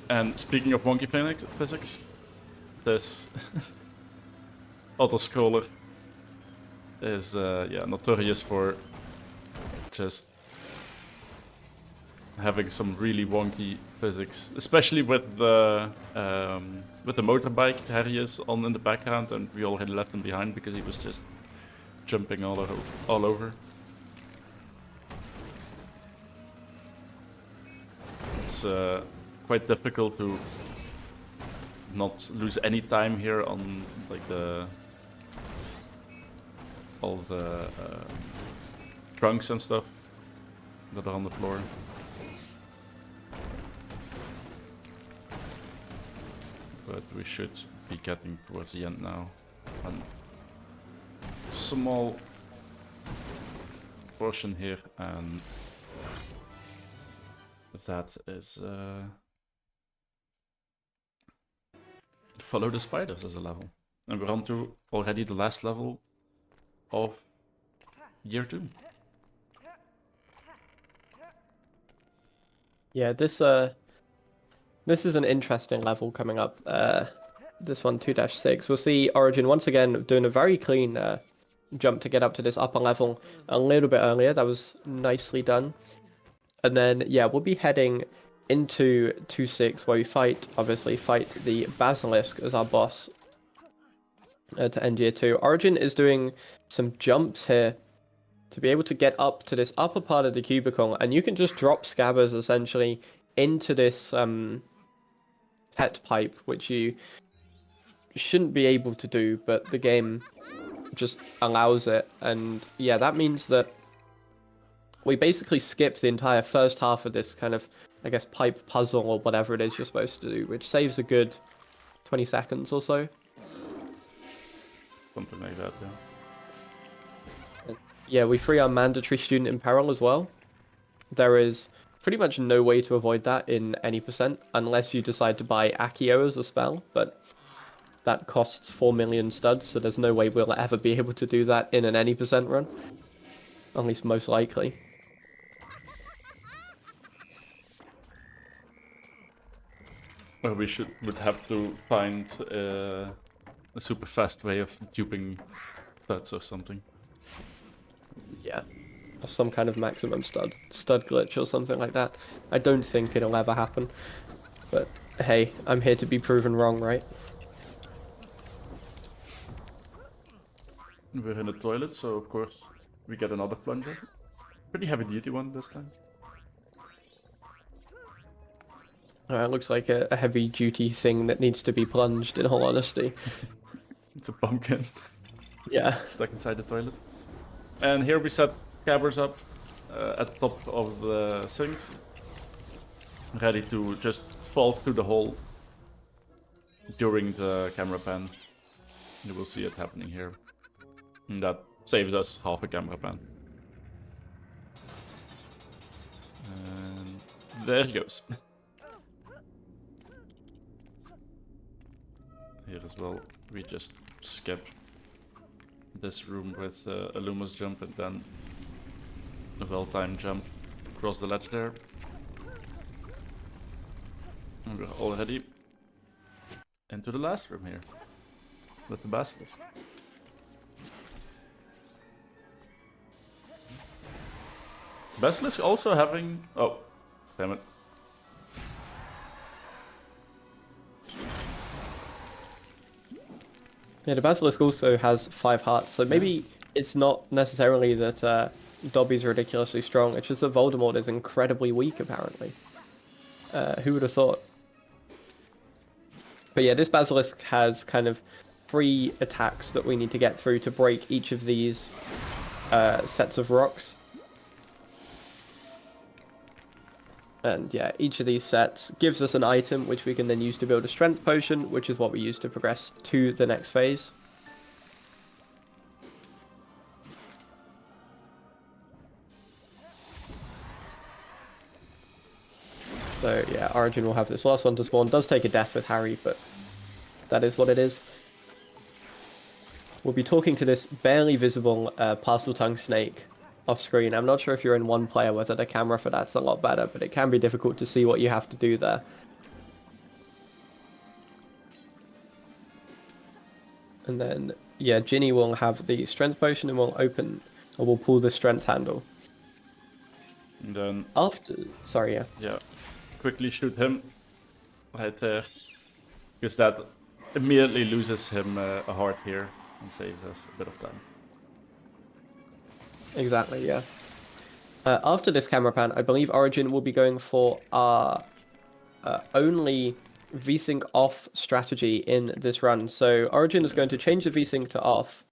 B: And speaking of wonky physics, this auto-scroller is notorious for just having some really wonky physics, especially with the motorbike Harry is on in the background, and we already left him behind because he was just jumping all over. It's quite difficult to not lose any time here on like all the trunks and stuff that are on the floor. But we should be getting towards the end now. And small portion here, and that is follow the spiders as a level. And we're on to already the last level of year 2.
C: Yeah, this is an interesting level coming up. This one, 2-6. We'll see Origin once again doing a very clean jump to get up to this upper level a little bit earlier. That was nicely done. And then, yeah, we'll be heading into 2-6, where we obviously fight the Basilisk as our boss to end year 2. Origin is doing some jumps here to be able to get up to this upper part of the cubicle, and you can just drop scabbers essentially into this pet pipe, which you shouldn't be able to do, but the game just allows it. And yeah, that means that we basically skip the entire first half of this kind of, I guess, pipe puzzle or whatever it is you're supposed to do, which saves a good 20 seconds or so.
B: Something like that, yeah.
C: Yeah, we free our mandatory student in peril as well. There is pretty much no way to avoid that in any percent, unless you decide to buy Accio as a spell, but that costs 4 million studs, so there's no way we'll ever be able to do that in an any percent run. At least most likely.
B: Well, we would have to find a super fast way of duping studs or something.
C: Yeah. Some kind of maximum stud glitch or something like that. I don't think it'll ever happen. But hey, I'm here to be proven wrong, right?
B: We're in the toilet, so of course we get another plunger. Pretty heavy duty one this time.
C: It looks like a heavy duty thing that needs to be plunged, in all honesty.
B: It's a pumpkin.
C: Yeah.
B: Stuck inside the toilet. And here we set scabbers up at the top of the sinks, ready to just fall through the hole during the camera pan. You will see it happening here. And that saves us half a camera pan. And there he goes. Here as well, we just skip this room with a Lumos jump and then a well-timed jump across the ledge there. And we're already into the last room here with the Basilisk. Basilisk also having... Oh, damn it.
C: Yeah, the Basilisk also has 5 hearts, so maybe it's not necessarily that Dobby's ridiculously strong, it's just that Voldemort is incredibly weak, apparently. Who would have thought? But yeah, this Basilisk has kind of 3 attacks that we need to get through to break each of these sets of rocks. And yeah, each of these sets gives us an item which we can then use to build a strength potion, which is what we use to progress to the next phase. So yeah, Origin will have this last one to spawn. Does take a death with Harry, but that is what it is. We'll be talking to this barely visible Parseltongue snake off screen. I'm not sure if you're in one player whether the camera for that's a lot better, but it can be difficult to see what you have to do there. And then, yeah, Ginny will have the strength potion and we'll pull the strength handle.
B: And then,
C: Sorry, yeah.
B: yeah, quickly shoot him right there. Because that immediately loses him a heart here and saves us a bit of time.
C: Exactly, yeah. After this camera pan, I believe Origin will be going for our only VSync off strategy in this run. So Origin is going to change the VSync to off,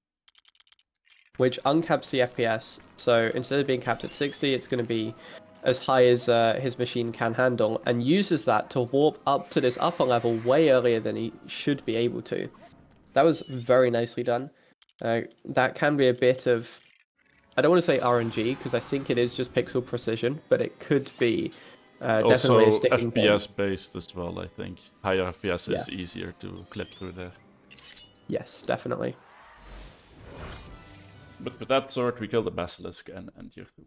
C: which uncaps the FPS. So instead of being capped at 60, it's going to be as high as his machine can handle, and uses that to warp up to this upper level way earlier than he should be able to. That was very nicely done. That can be a bit of, I don't want to say RNG, because I think it is just pixel precision, but it could be definitely a
B: Also
C: sticking point.
B: FPS based as well, I think. Higher FPS is easier to clip through there.
C: Yes, definitely.
B: But with that sword, we kill the Basilisk and end year 2.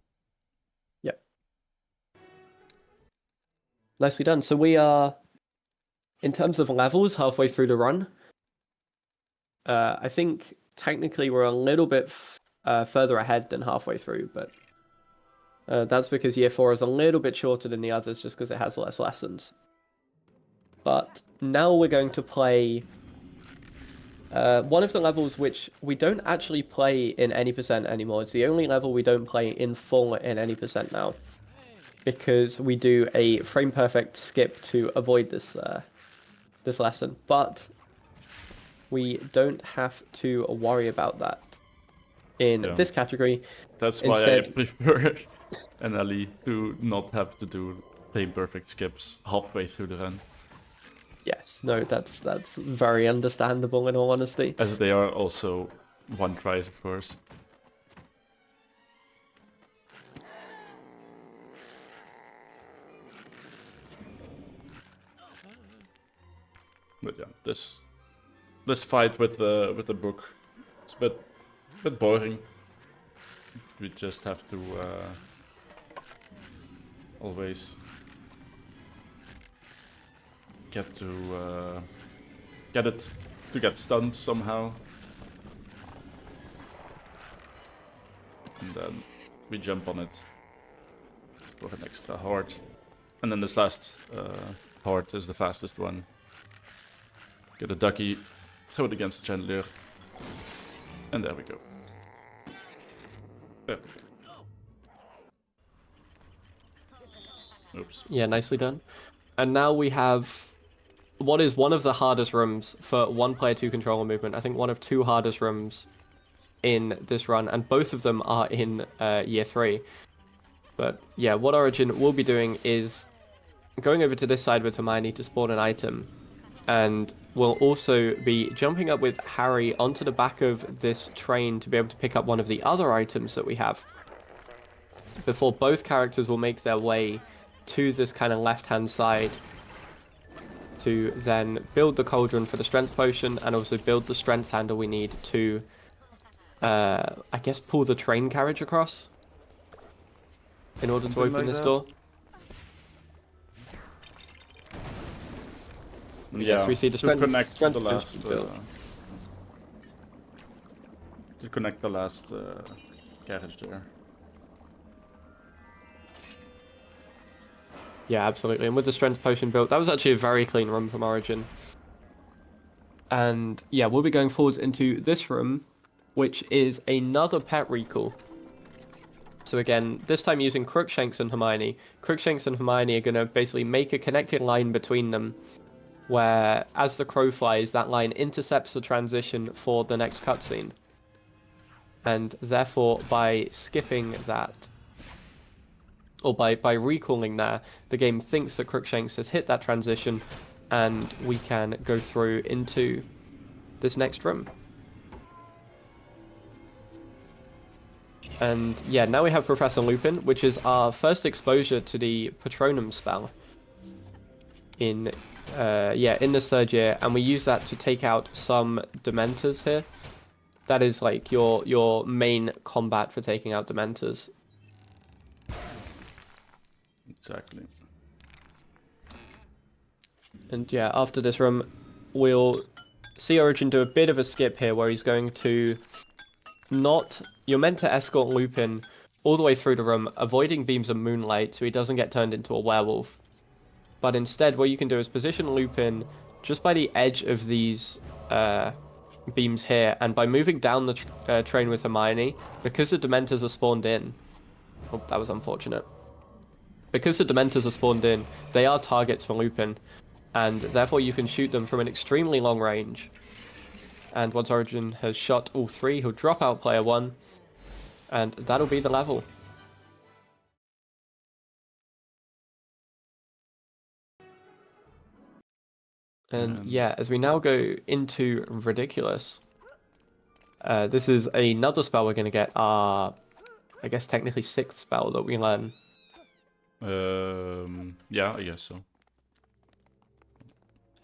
C: Yep. Nicely done. So we are, in terms of levels, halfway through the run. I think technically we're a little bit further ahead than halfway through, but that's because year 4 is a little bit shorter than the others just because it has less lessons. But now we're going to play one of the levels which we don't actually play in any percent anymore. It's the only level we don't play in full in any percent now, because we do a frame perfect skip to avoid this this lesson. But we don't have to worry about that in this category.
B: That's why I prefer an LE to not have to do frame perfect skips halfway through the run.
C: Yes, no, that's very understandable in all honesty.
B: As they are also one tries, of course. But yeah, this fight with the book, it's a bit boring. We just have to always get it to get stunned somehow, and then we jump on it for an extra heart, and then this last heart is the fastest one. Get a ducky, throw it against the chandelier, and there we go. There we go. Oops.
C: Yeah, nicely done. And now we have what is one of the hardest rooms for one player to control a movement. I think one of 2 hardest rooms in this run, and both of them are in year 3. But yeah, what Origin will be doing is going over to this side with Hermione to spawn an item, and we'll also be jumping up with Harry onto the back of this train to be able to pick up one of the other items that we have, before both characters will make their way to this kind of left-hand side to then build the cauldron for the strength potion, and also build the strength handle we need to, I guess, pull the train carriage across in order to open this door.
B: Yeah,
C: so we see the
B: to connect
C: strength
B: the last carriage there.
C: Yeah, absolutely. And with the strength potion built, that was actually a very clean run from Origin. And yeah, we'll be going forwards into this room, which is another pet recall. So again, this time using Crookshanks and Hermione. Crookshanks and Hermione are going to basically make a connected line between them, where as the crow flies, that line intercepts the transition for the next cutscene. And therefore, by skipping that, or by recalling there, the game thinks that Crookshanks has hit that transition, and we can go through into this next room. And yeah, now we have Professor Lupin, which is our first exposure to the Patronum spell in this third year, and we use that to take out some Dementors here. That is like your main combat for taking out Dementors.
B: Exactly.
C: And yeah, after this room, we'll see Origin do a bit of a skip here, where he's going to you're meant to escort Lupin all the way through the room, avoiding beams of moonlight so he doesn't get turned into a werewolf. But instead, what you can do is position Lupin just by the edge of these beams here, and by moving down the train with Hermione, because the Dementors are spawned in... Oh, that was unfortunate. Because the Dementors are spawned in, they are targets for Lupin, and therefore you can shoot them from an extremely long range. And once Origin has shot all three, he'll drop out player 1, and that'll be the level. And yeah, as we now go into Ridiculous, this is another spell we're going to get, our, I guess technically 6th spell that we learn.
B: Yeah, I guess so.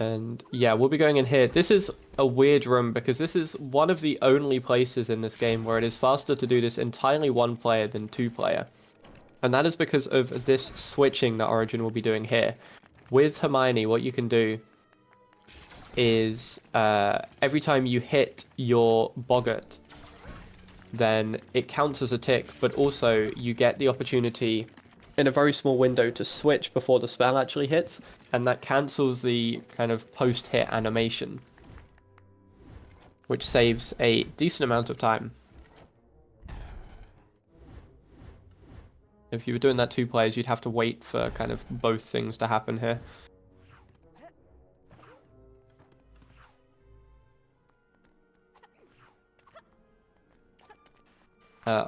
C: And yeah, we'll be going in here. This is a weird room because this is one of the only places in this game where it is faster to do this entirely one player than two player. And that is because of this switching that Origin will be doing here. With Hermione, what you can do is every time you hit your Boggart, then it counts as a tick, but also you get the opportunity in a very small window to switch before the spell actually hits, and that cancels the kind of post-hit animation, which saves a decent amount of time. If you were doing that two players, you'd have to wait for kind of both things to happen here.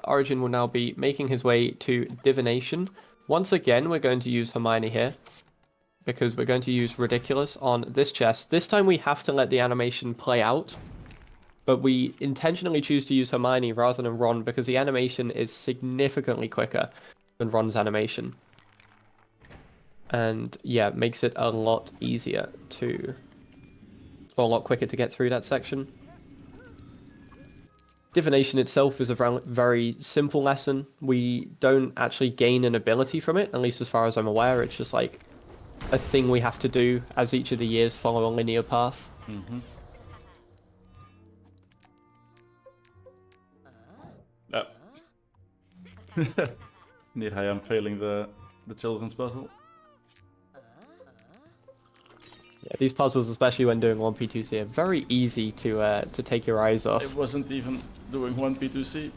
C: Origin will now be making his way to Divination. Once again, we're going to use Hermione here, because we're going to use Ridiculous on this chest. This time we have to let the animation play out, but we intentionally choose to use Hermione rather than Ron, because the animation is significantly quicker than Ron's animation. And yeah, makes it a lot easier to, or a lot quicker to get through that section. Divination itself is a very simple lesson. We don't actually gain an ability from it, at least as far as I'm aware. It's just like a thing we have to do as each of the years follow a linear path.
B: Mm-hmm. Oh. Need I am failing the children's puzzle.
C: Yeah, these puzzles, especially when doing 1P2C, are very easy to take your eyes off.
B: It wasn't even doing 1P2C.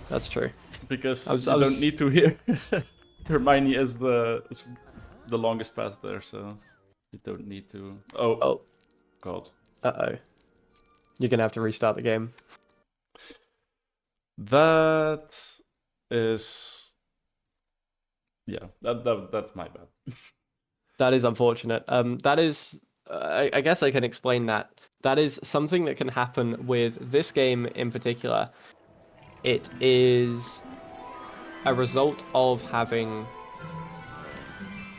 C: That's true.
B: Because you don't need to hear. Hermione is the longest path there, so you don't need to. Oh. God.
C: Uh-oh. You're gonna have to restart the game.
B: That is... Yeah, that's my bad.
C: That is unfortunate. That is, I guess I can explain that. That is something that can happen with this game in particular. It is a result of having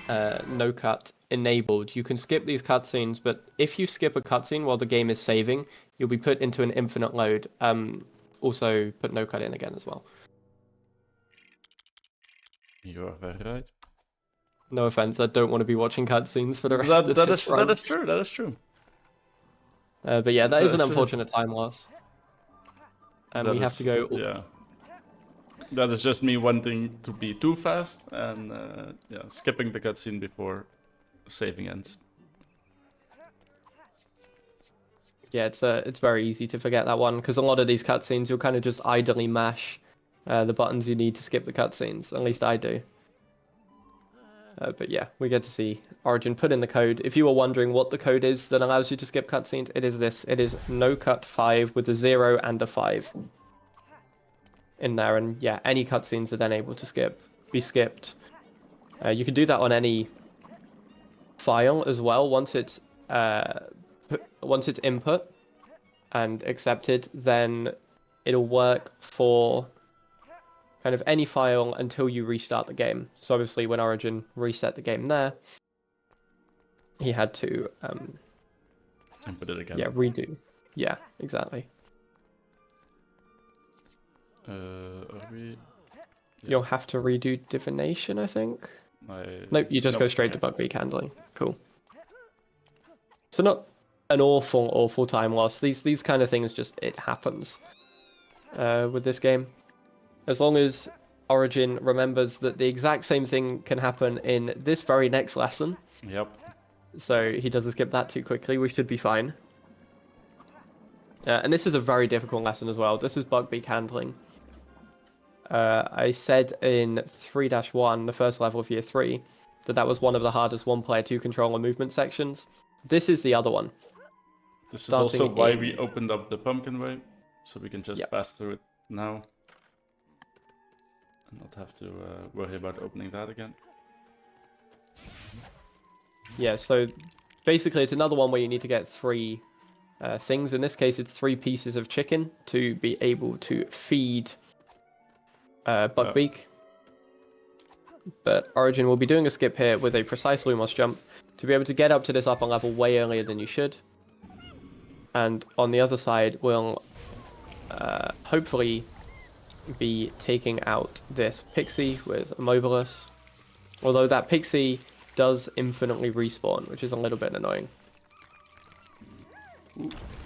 C: no cut enabled. You can skip these cutscenes, but if you skip a cutscene while the game is saving, you'll be put into an infinite load. Also, put no cut in again as well.
B: You are very right.
C: No offense, I don't want to be watching cutscenes for the rest of this run.
B: That is true, that is true.
C: But yeah, that is an unfortunate time loss. And we have to go...
B: Yeah. That is just me wanting to be too fast and yeah, skipping the cutscene before saving ends.
C: Yeah, it's very easy to forget that one, because a lot of these cutscenes you'll kind of just idly mash the buttons you need to skip the cutscenes. At least I do. But yeah, we get to see Origin put in the code. If you were wondering what the code is that allows you to skip cutscenes, it is this. It is NOCUT5 with a 0 and a 5 in there. And yeah, any cutscenes are then able to skip. be skipped. You can do that on any file as well. Once it's input and accepted, then it'll work for kind of any file until you restart the game. So obviously when Origin reset the game there, he had to
B: Input it again.
C: yeah, redo. Yeah, exactly.
B: Are we...
C: You'll have to redo divination, I think. Nope, you just go straight to Buckbeak handling. Cool. So not an awful time loss. These kind of things just, it happens with this game. As long as Origin remembers that the exact same thing can happen in this very next lesson.
B: Yep.
C: So he doesn't skip that too quickly, we should be fine. And this is a very difficult lesson as well. This is Buckbeak handling. I said in 3-1, the first level of year 3, that was one of the hardest one-player two-controller movement sections. This is the other one.
B: This is also why we opened up the pumpkin way, so we can just pass through it now. And not have to worry about opening that again.
C: Yeah, so basically it's another one where you need to get 3 things. In this case, it's 3 pieces of chicken to be able to feed Buckbeak. But Origin will be doing a skip here with a precise Lumos jump to be able to get up to this upper level way earlier than you should. And on the other side, we'll hopefully be taking out this Pixie with Immobilis. Although that Pixie does infinitely respawn, which is a little bit annoying.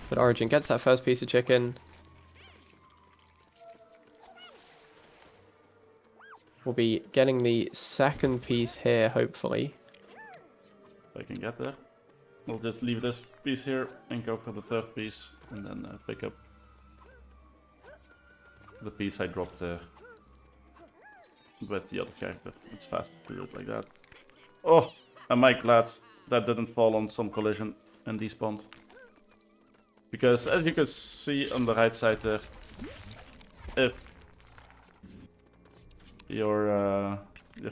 C: But Origin gets that first piece of chicken. We'll be getting the second piece here, hopefully.
B: If I can get there. We'll just leave this piece here and go for the third piece, and then pick up the piece I dropped there with the other character. It's faster to do it like that. Oh, am I glad that didn't fall on some collision and despawned. Because as you can see on the right side there, if your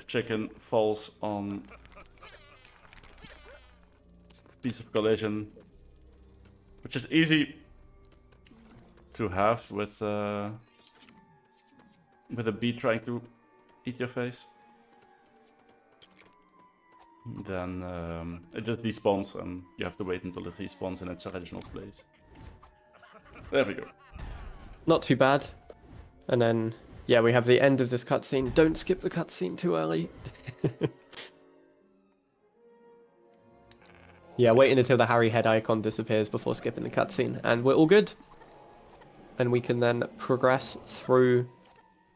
B: chicken falls on a piece of collision, which is easy to have with a bee trying to eat your face, then it just despawns and you have to wait until it respawns in its original place. There we go.
C: Not too bad. And then, yeah, we have the end of this cutscene. Don't skip the cutscene too early. Yeah, waiting until the Harry head icon disappears before skipping the cutscene, and we're all good. And we can then progress through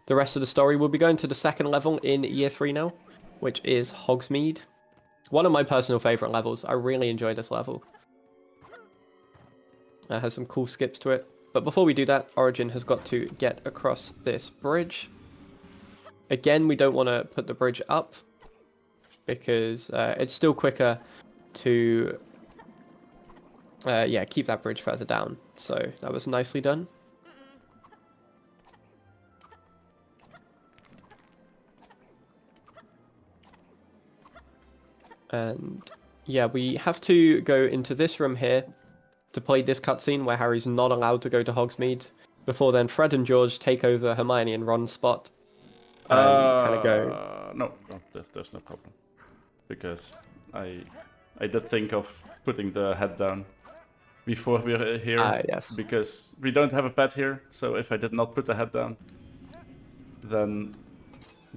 C: the rest of the story. We'll be going to the second level in year 3 now, which is Hogsmeade. One of my personal favourite levels. I really enjoy this level. It has some cool skips to it. But before we do that, Origin has got to get across this bridge. Again, we don't want to put the bridge up, because it's still quicker to keep that bridge further down. So that was nicely done. And yeah, we have to go into this room here to play this cutscene where Harry's not allowed to go to Hogsmeade. Before then, Fred and George take over Hermione and Ron's spot. And kind of go...
B: No, there's no problem. Because I did think of putting the head down before we're here.
C: Yes.
B: Because we don't have a pet here, so if I did not put the head down, then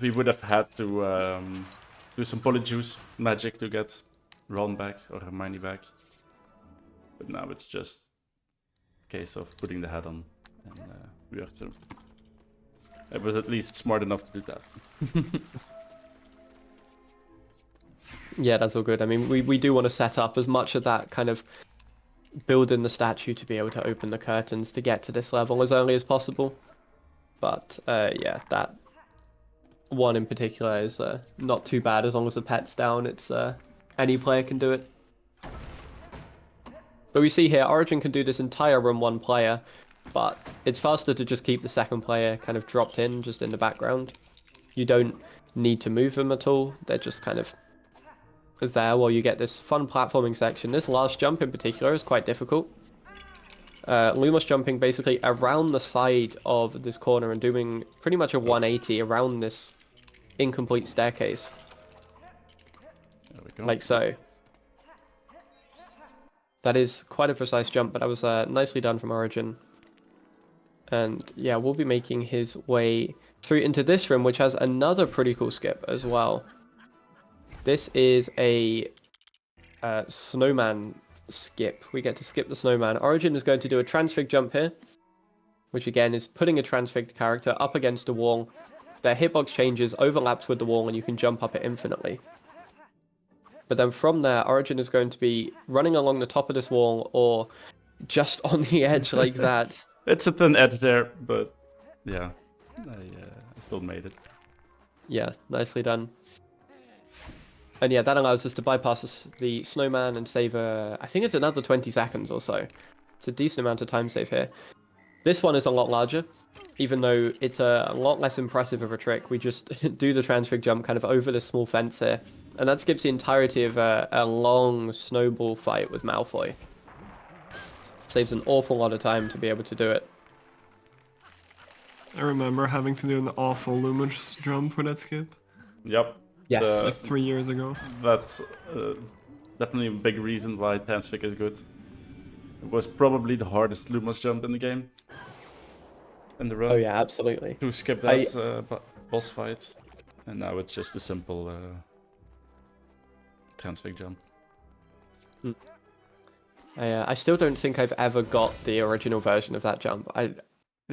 B: we would have had to do some polyjuice magic to get Ron back or Hermione back. But now it's just a case of putting the head on, and we have to. I was at least smart enough to do that.
C: Yeah, that's all good. I mean, we do want to set up as much of that kind of building the statue to be able to open the curtains to get to this level as early as possible. But yeah, that one in particular is not too bad as long as the pet's down. It's any player can do it. But we see here, Origin can do this entire room one player, but it's faster to just keep the second player kind of dropped in, just in the background. You don't need to move them at all. They're just kind of there while you get this fun platforming section. This last jump in particular is quite difficult. Lumos jumping basically around the side of this corner and doing pretty much a 180 around this incomplete staircase.
B: There we go.
C: Like so. That is quite a precise jump, but that was nicely done from Origin. And yeah, we'll be making his way through into this room, which has another pretty cool skip as well. This is a snowman skip. We get to skip the snowman. Origin is going to do a transfig jump here, which again is putting a transfigured character up against a wall. Their hitbox changes, overlaps with the wall, and you can jump up it infinitely. But then from there, Origin is going to be running along the top of this wall or just on the edge like that.
B: It's a thin edge there, but yeah, I still made it.
C: Yeah, nicely done. And yeah, that allows us to bypass the snowman and save I think it's another 20 seconds or so. It's a decent amount of time save here. This one is a lot larger, even though it's a lot less impressive of a trick. We just do the transfig jump kind of over this small fence here. And that skips the entirety of a long snowball fight with Malfoy. Saves an awful lot of time to be able to do it.
A: I remember having to do an awful Lumos jump for that skip.
B: Yep.
C: Yes.
A: Like 3 years ago.
B: That's definitely a big reason why Transfig is good. It was probably the hardest Lumos jump in the game. In the run.
C: Oh yeah, absolutely.
B: To skip that boss fight. And now it's just a simple Transfig jump.
C: I still don't think I've ever got the original version of that jump.
B: I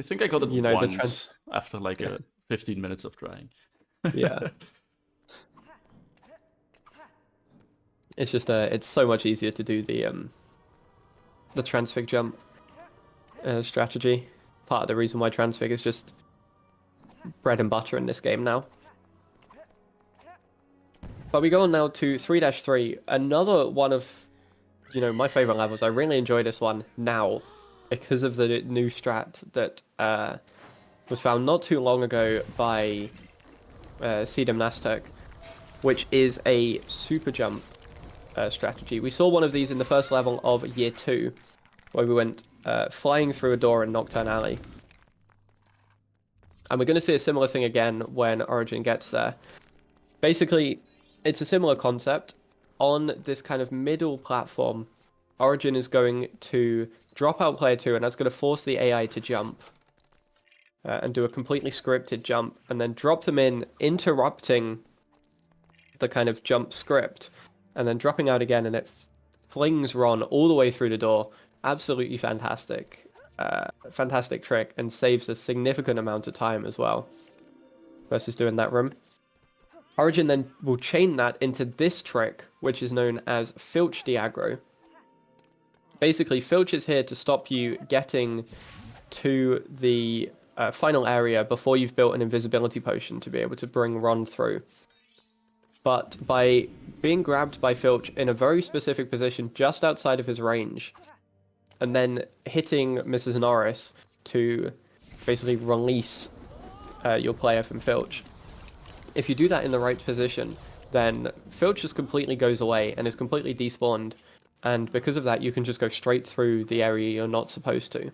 B: think I got it once after like 15 minutes of trying.
C: Yeah. It's just it's so much easier to do the transfig jump strategy. Part of the reason why transfig is just bread and butter in this game now. But we go on now to 3-3, another one of my favorite levels. I really enjoy this one now because of the new strat that was found not too long ago by Sedum Nasturk, which is a super jump strategy. We saw one of these in the first level of Year 2, where we went flying through a door in Nocturne Alley. And we're going to see a similar thing again when Origin gets there. Basically, it's a similar concept. On this kind of middle platform, Origin is going to drop out player 2, and that's going to force the AI to jump and do a completely scripted jump, and then drop them in, interrupting the kind of jump script, and then dropping out again, and it flings Ron all the way through the door. Absolutely fantastic. Fantastic trick, and saves a significant amount of time as well versus doing that room. Origin then will chain that into this trick, which is known as Filch Diagro. Basically, Filch is here to stop you getting to the final area before you've built an invisibility potion to be able to bring Ron through. But by being grabbed by Filch in a very specific position just outside of his range, and then hitting Mrs. Norris to basically release your player from Filch, if you do that in the right position, then Filch just completely goes away and is completely despawned, and because of that you can just go straight through the area you're not supposed to.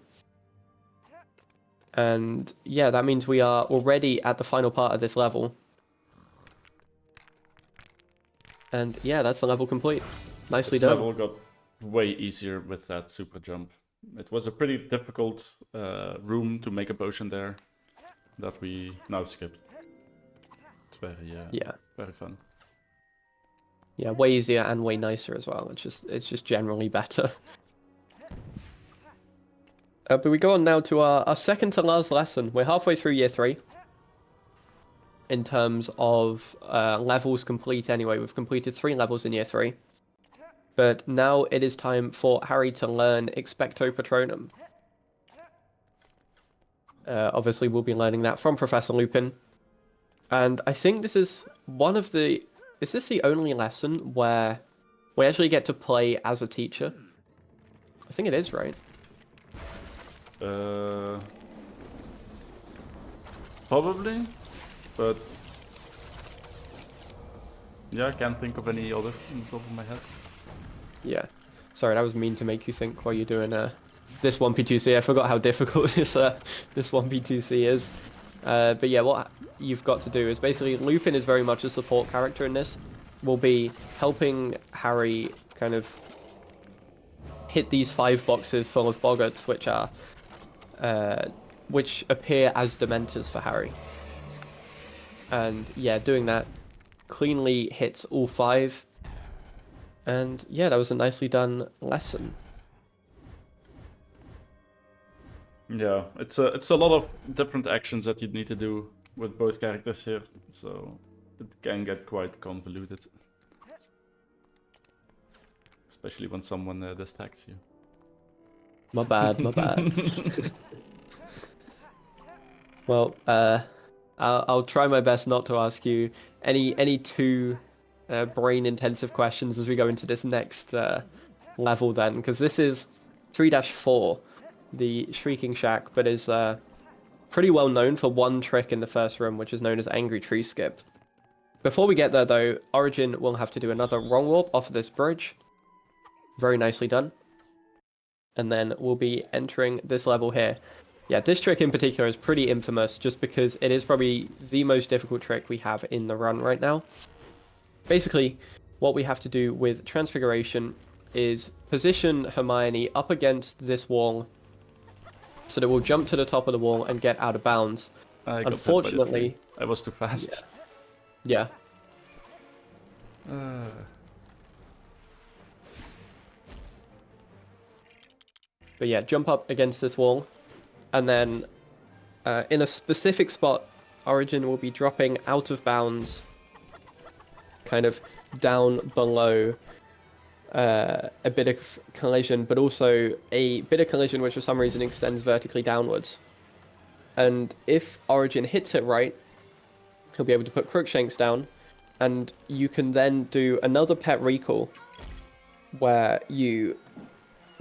C: And yeah, that means we are already at the final part of this level. And yeah, that's the level complete. Nicely done.
B: This level got way easier with that super jump. It was a pretty difficult room to make a potion there that we now skipped. It's very fun.
C: Yeah, way easier and way nicer as well. It's just generally better. But we go on now to our second to last lesson. We're halfway through Year 3. In terms of levels complete anyway. We've completed 3 levels in Year 3. But now it is time for Harry to learn Expecto Patronum. Obviously, we'll be learning that from Professor Lupin. And I think this is one of the... Is this the only lesson where we actually get to play as a teacher? I think it is, right?
B: Probably, but Yeah, I can't think of any other on the top of my head.
C: Yeah. Sorry, that was mean to make you think while you're doing this 1p2c. I forgot how difficult this 1p2c is. But yeah, what you've got to do is basically Lupin is very much a support character in this. Will be helping Harry kind of hit these 5 boxes full of boggarts, which appear as Dementors for Harry. And yeah, doing that cleanly hits all 5. And yeah, that was a nicely done lesson.
B: Yeah, it's a lot of different actions that you need to do with both characters here, so it can get quite convoluted. Especially when someone distacts you.
C: My bad, my bad. Well, I'll try my best not to ask you any too brain-intensive questions as we go into this next level then, because this is 3-4, the Shrieking Shack, but is pretty well known for one trick in the first room, which is known as Angry Tree Skip. Before we get there, though, Origin will have to do another Wrong Warp off of this bridge. Very nicely done. And then we'll be entering this level here. Yeah, this trick in particular is pretty infamous just because it is probably the most difficult trick we have in the run right now. Basically, what we have to do with Transfiguration is position Hermione up against this wall so that we'll jump to the top of the wall and get out of bounds.
B: I got
C: Unfortunately,
B: hit by the tree. I was too fast.
C: yeah. But yeah, jump up against this wall, and then in a specific spot, Origin will be dropping out of bounds, kind of down below a bit of collision, but also a bit of collision which for some reason extends vertically downwards. And if Origin hits it right, he'll be able to put Crookshanks down, and you can then do another pet recall where you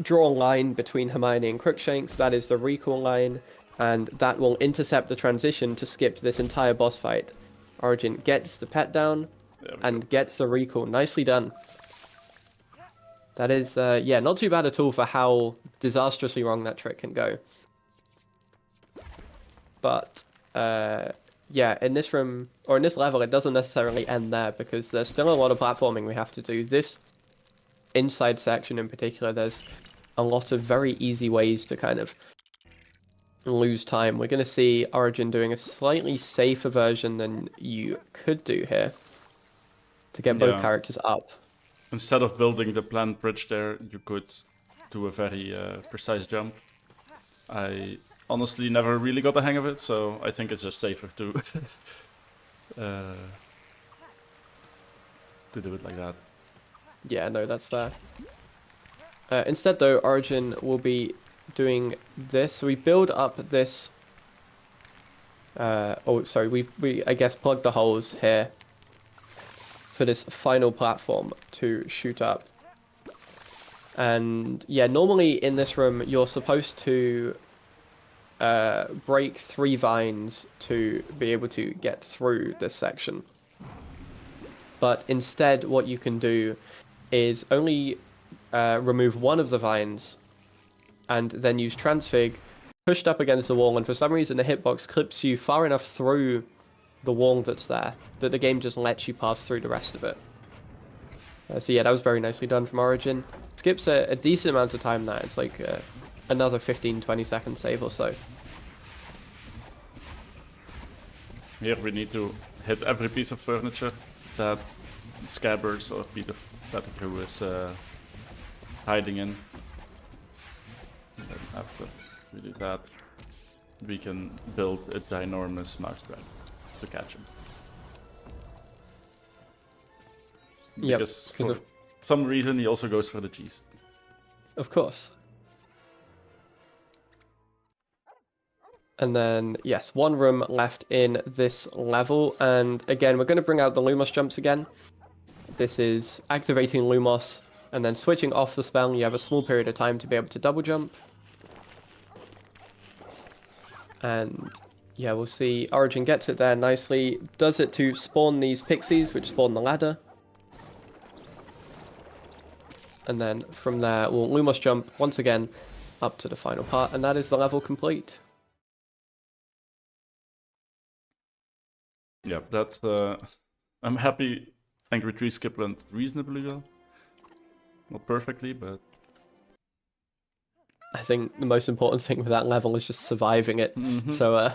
C: draw a line between Hermione and Crookshanks. That is the recall line, and that will intercept the transition to skip this entire boss fight. Origin gets the pet down and gets the recall. Nicely done. That is, yeah, not too bad at all for how disastrously wrong that trick can go. But, yeah, in this room, or in this level, it doesn't necessarily end there because there's still a lot of platforming we have to do. This inside section in particular, there's a lot of very easy ways to kind of lose time. We're going to see Origin doing a slightly safer version than you could do here to get both characters up.
B: Instead of building the planned bridge there, you could do a very precise jump. I honestly never really got the hang of it, so I think it's just safer to do it like that.
C: Yeah, no, that's fair. Instead, though, Origin will be doing this. So we build up this... oh, sorry, we I guess plug the holes here for this final platform to shoot up. And yeah, normally in this room, you're supposed to break 3 vines to be able to get through this section. But instead, what you can do is only remove one of the vines and then use Transfig, pushed up against the wall, and for some reason the hitbox clips you far enough through the wall that's there that the game just lets you pass through the rest of it. So yeah, that was very nicely done from Origin. Skips a decent amount of time there. It's like another 15-20 second save or so.
B: Here we need to hit every piece of furniture that Scabbers or Peter Pettigrew is hiding in. And then after we do that, we can build a ginormous mousetrap to catch him. Because for some reason he also goes for the cheese.
C: Of course. And then, yes, one room left in this level. And again, we're going to bring out the Lumos jumps again. This is activating Lumos and then switching off the spell. You have a small period of time to be able to double jump. And yeah, we'll see Origin gets it there nicely. Does it to spawn these pixies, which spawn the ladder. And then from there, we'll Lumos jump once again up to the final part, and that is the level complete.
B: Yeah, that's I'm happy Angry Tree Skip went reasonably well. Not perfectly, but
C: I think the most important thing with that level is just surviving it.
B: Mhm.
C: So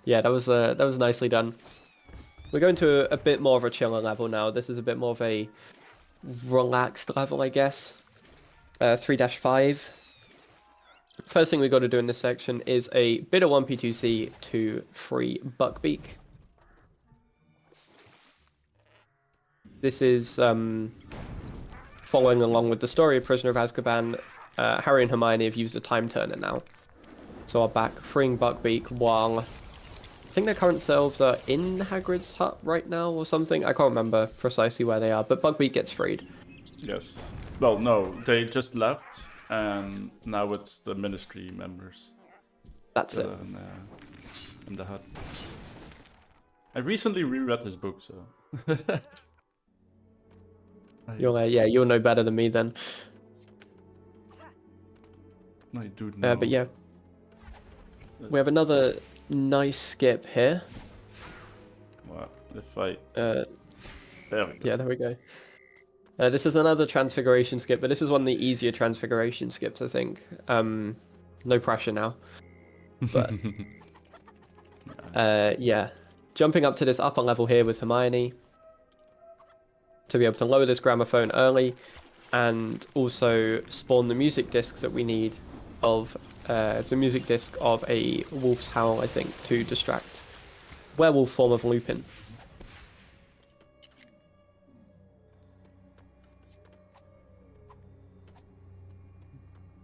C: yeah, that was nicely done. We're going to a bit more of a chiller level now. This is a bit more of a relaxed level, I guess. 3-5. First thing we got to do in this section is a bit of 1P2C to free Buckbeak. This is following along with the story of Prisoner of Azkaban. Harry and Hermione have used a time turner now, so are back freeing Buckbeak while I think their current selves are in Hagrid's hut right now or something. I can't remember precisely where they are, but Buckbeak gets freed.
B: yes. Well, no, they just left, and now it's the Ministry members
C: That's
B: that
C: it.
B: are in the hut. I recently reread this book, so.
C: You'll know better than me then.
B: I do know.
C: But yeah, we have another nice skip here.
B: Well, if I.
C: Uh,
B: There we go.
C: yeah, there we go. This is another transfiguration skip, but this is one of the easier transfiguration skips, I think. No pressure now. But yeah, jumping up to this upper level here with Hermione to be able to lower this gramophone early, and also spawn the music disc that we need of the music disc of a wolf's howl, I think, to distract werewolf form of Lupin.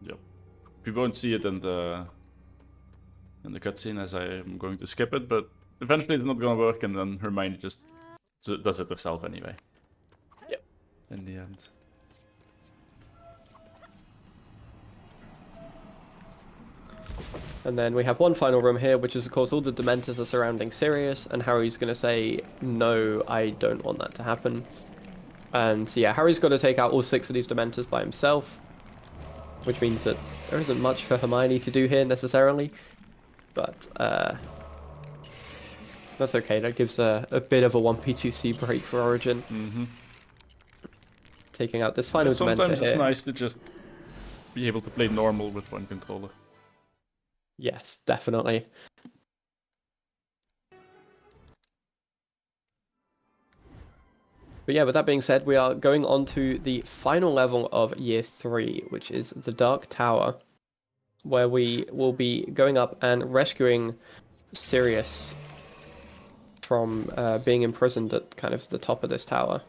B: Yep. We won't see it in the cutscene as I am going to skip it, but eventually it's not gonna work, and then Hermione just does it herself anyway.
C: Yep.
B: In the end.
C: And then we have one final room here, which is, of course, all the Dementors are surrounding Sirius, and Harry's going to say, no, I don't want that to happen. And so, yeah, Harry's got to take out all 6 of these Dementors by himself, which means that there isn't much for Hermione to do here, necessarily. But, that's okay. That gives a bit of a 1P2C break for Origin.
B: Mm-hmm.
C: Taking out this final Dementor
B: Sometimes it's
C: here.
B: nice to just be able to play normal with one controller.
C: Yes, definitely. But yeah, with that being said, we are going on to the final level of Year 3, which is the Dark Tower, where we will be going up and rescuing Sirius from being imprisoned at kind of the top of this tower.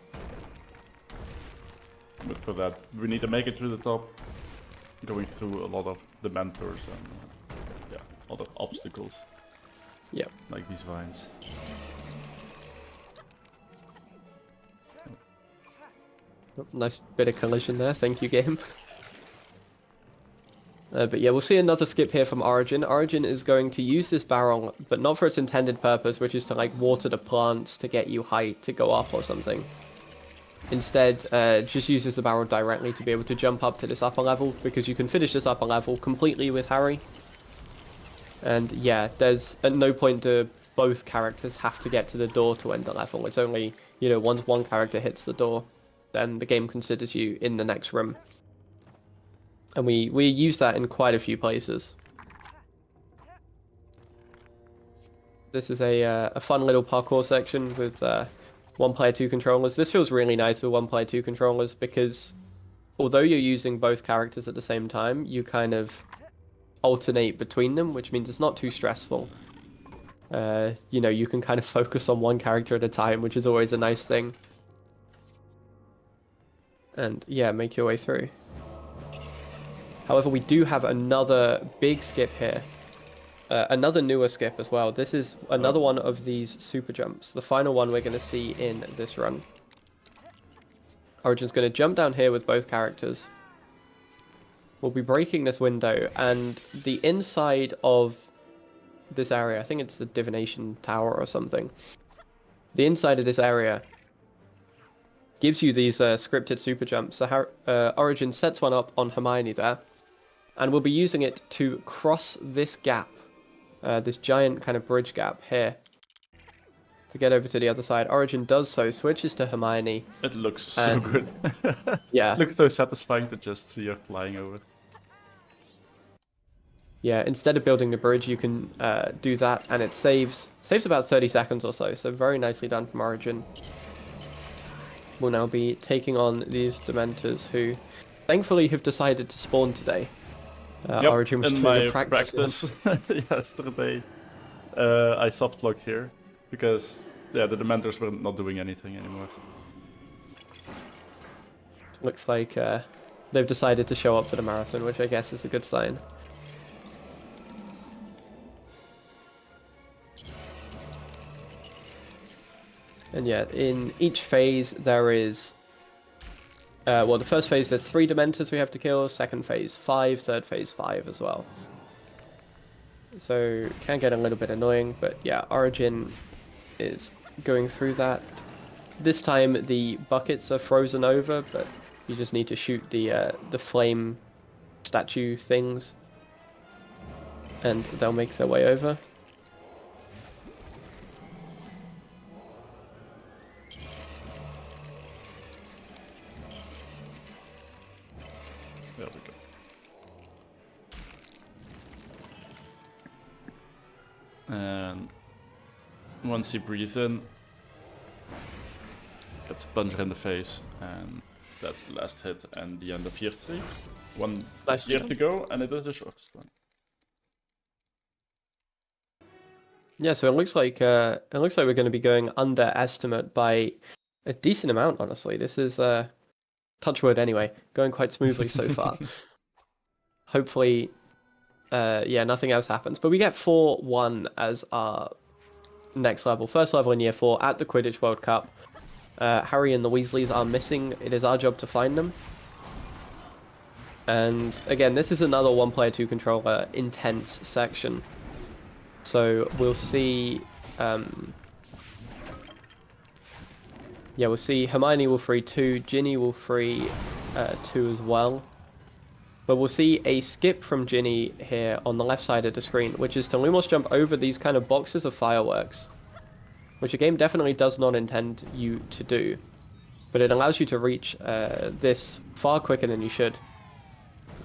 B: But for that, we need to make it to the top, going through a lot of Dementors and yeah, a lot of obstacles.
C: Yep.
B: Like these vines.
C: Nice bit of collision there. Thank you, game. But yeah, we'll see another skip here from Origin. Origin is going to use this barrel, but not for its intended purpose, which is to like water the plants to get you height to go up or something. Instead, just uses the barrel directly to be able to jump up to this upper level, because you can finish this upper level completely with Harry. And yeah, there's at no point do both characters have to get to the door to end the level. It's only, you know, once one character hits the door, then the game considers you in the next room. And we use that in quite a few places. This is a fun little parkour section with 1 player 2 controllers. This feels really nice with 1 player 2 controllers, because although you're using both characters at the same time, you kind of alternate between them, which means it's not too stressful. You know, you can kind of focus on one character at a time, which is always a nice thing. And yeah, make your way through. However, we do have another big skip here. Another newer skip as well. This is another one of these super jumps. The final one we're going to see in this run. Origin's going to jump down here with both characters. We'll be breaking this window, and the inside of this area, I think it's the Divination Tower or something. The inside of this area gives you these scripted super jumps. So Origin sets one up on Hermione there, and we'll be using it to cross this gap, this giant kind of bridge gap here, to get over to the other side. Origin does so, switches to Hermione.
B: It looks so good.
C: Yeah.
B: It looks so satisfying to just see her flying over.
C: Yeah, instead of building the bridge, you can do that, and it saves about 30 seconds or so. So very nicely done from Origin. We'll now be taking on these Dementors who, thankfully, have decided to spawn today.
B: Yep,
C: Origin was
B: in
C: doing
B: my
C: a practice
B: yesterday, I softlocked here because the Dementors were not doing anything anymore.
C: Looks like they've decided to show up for the marathon, which I guess is a good sign. And yeah, in each phase there is, well, the first phase there's 3 Dementors we have to kill, second phase 5, third phase 5 as well. So can get a little bit annoying, but yeah, Origin is going through that. This time the buckets are frozen over, but you just need to shoot the flame statue things, and they'll make their way over.
B: There we go. And once you breathe in, gets a plunger in the face, and that's the last hit and the end of year 3. One
C: Nice
B: year
C: job.
B: to go, and it is the shortest one.
C: Yeah, so it looks like we're going to be going under estimate by a decent amount. Honestly, this is touch wood anyway, going quite smoothly so far. Hopefully, yeah, nothing else happens. But we get 4-1 as our next level, first level in year 4 at the Quidditch World Cup. Harry and the Weasleys are missing. It is our job to find them. And again, this is another 1-player 2 controller intense section. So we'll see. Yeah, we'll see. Hermione will free 2. Ginny will free 2 as well. But we'll see a skip from Ginny here on the left side of the screen, which is to Lumos jump over these kind of boxes of fireworks, which the game definitely does not intend you to do. But it allows you to reach this far quicker than you should.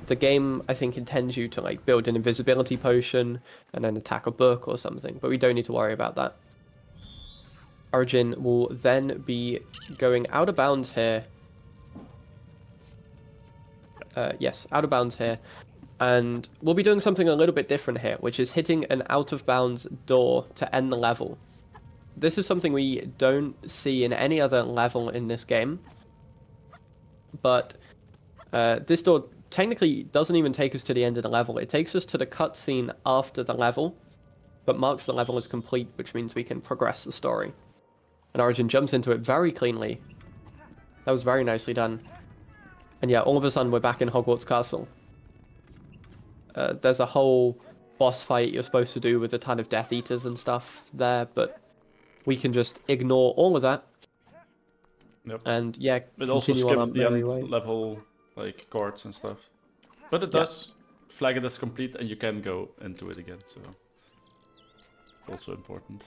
C: The game, I think, intends you to like build an invisibility potion and then attack a book or something, but we don't need to worry about that. Origin will then be going out of bounds here. Yes, out of bounds here. And we'll be doing something a little bit different here, which is hitting an out of bounds door to end the level. This is something we don't see in any other level in this game. But this door technically doesn't even take us to the end of the level. It takes us to the cutscene after the level, but marks the level as complete, which means we can progress the story. And Origin jumps into it very cleanly. That was very nicely done. And yeah, all of a sudden we're back in Hogwarts Castle. There's a whole boss fight you're supposed to do with a ton of Death Eaters and stuff there, but we can just ignore all of that.
B: Yep.
C: And yeah,
B: It also
C: continue on our
B: skipped the
C: merry
B: end
C: way.
B: level, like cards and stuff. But it
C: Yeah.
B: does flag it as complete, and you can go into it again, so also important.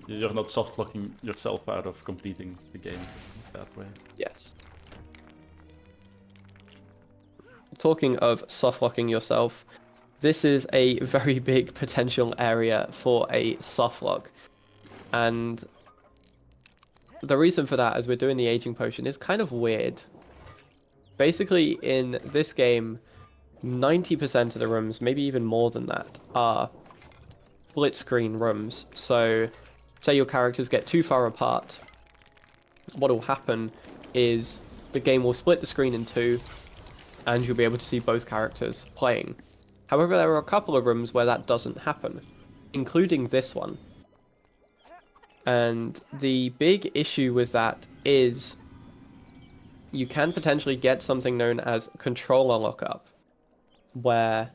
B: You're not soft locking yourself out of completing the game that way.
C: Yes. Talking of soft locking yourself, this is a very big potential area for a soft lock. And the reason for that, as we're doing the aging potion, is kind of weird. Basically, in this game, 90% of the rooms, maybe even more than that, are split screen rooms. So, say your characters get too far apart, what will happen is the game will split the screen in 2, and you'll be able to see both characters playing. However, there are a couple of rooms where that doesn't happen, including this one. And the big issue with that is you can potentially get something known as controller lookup, where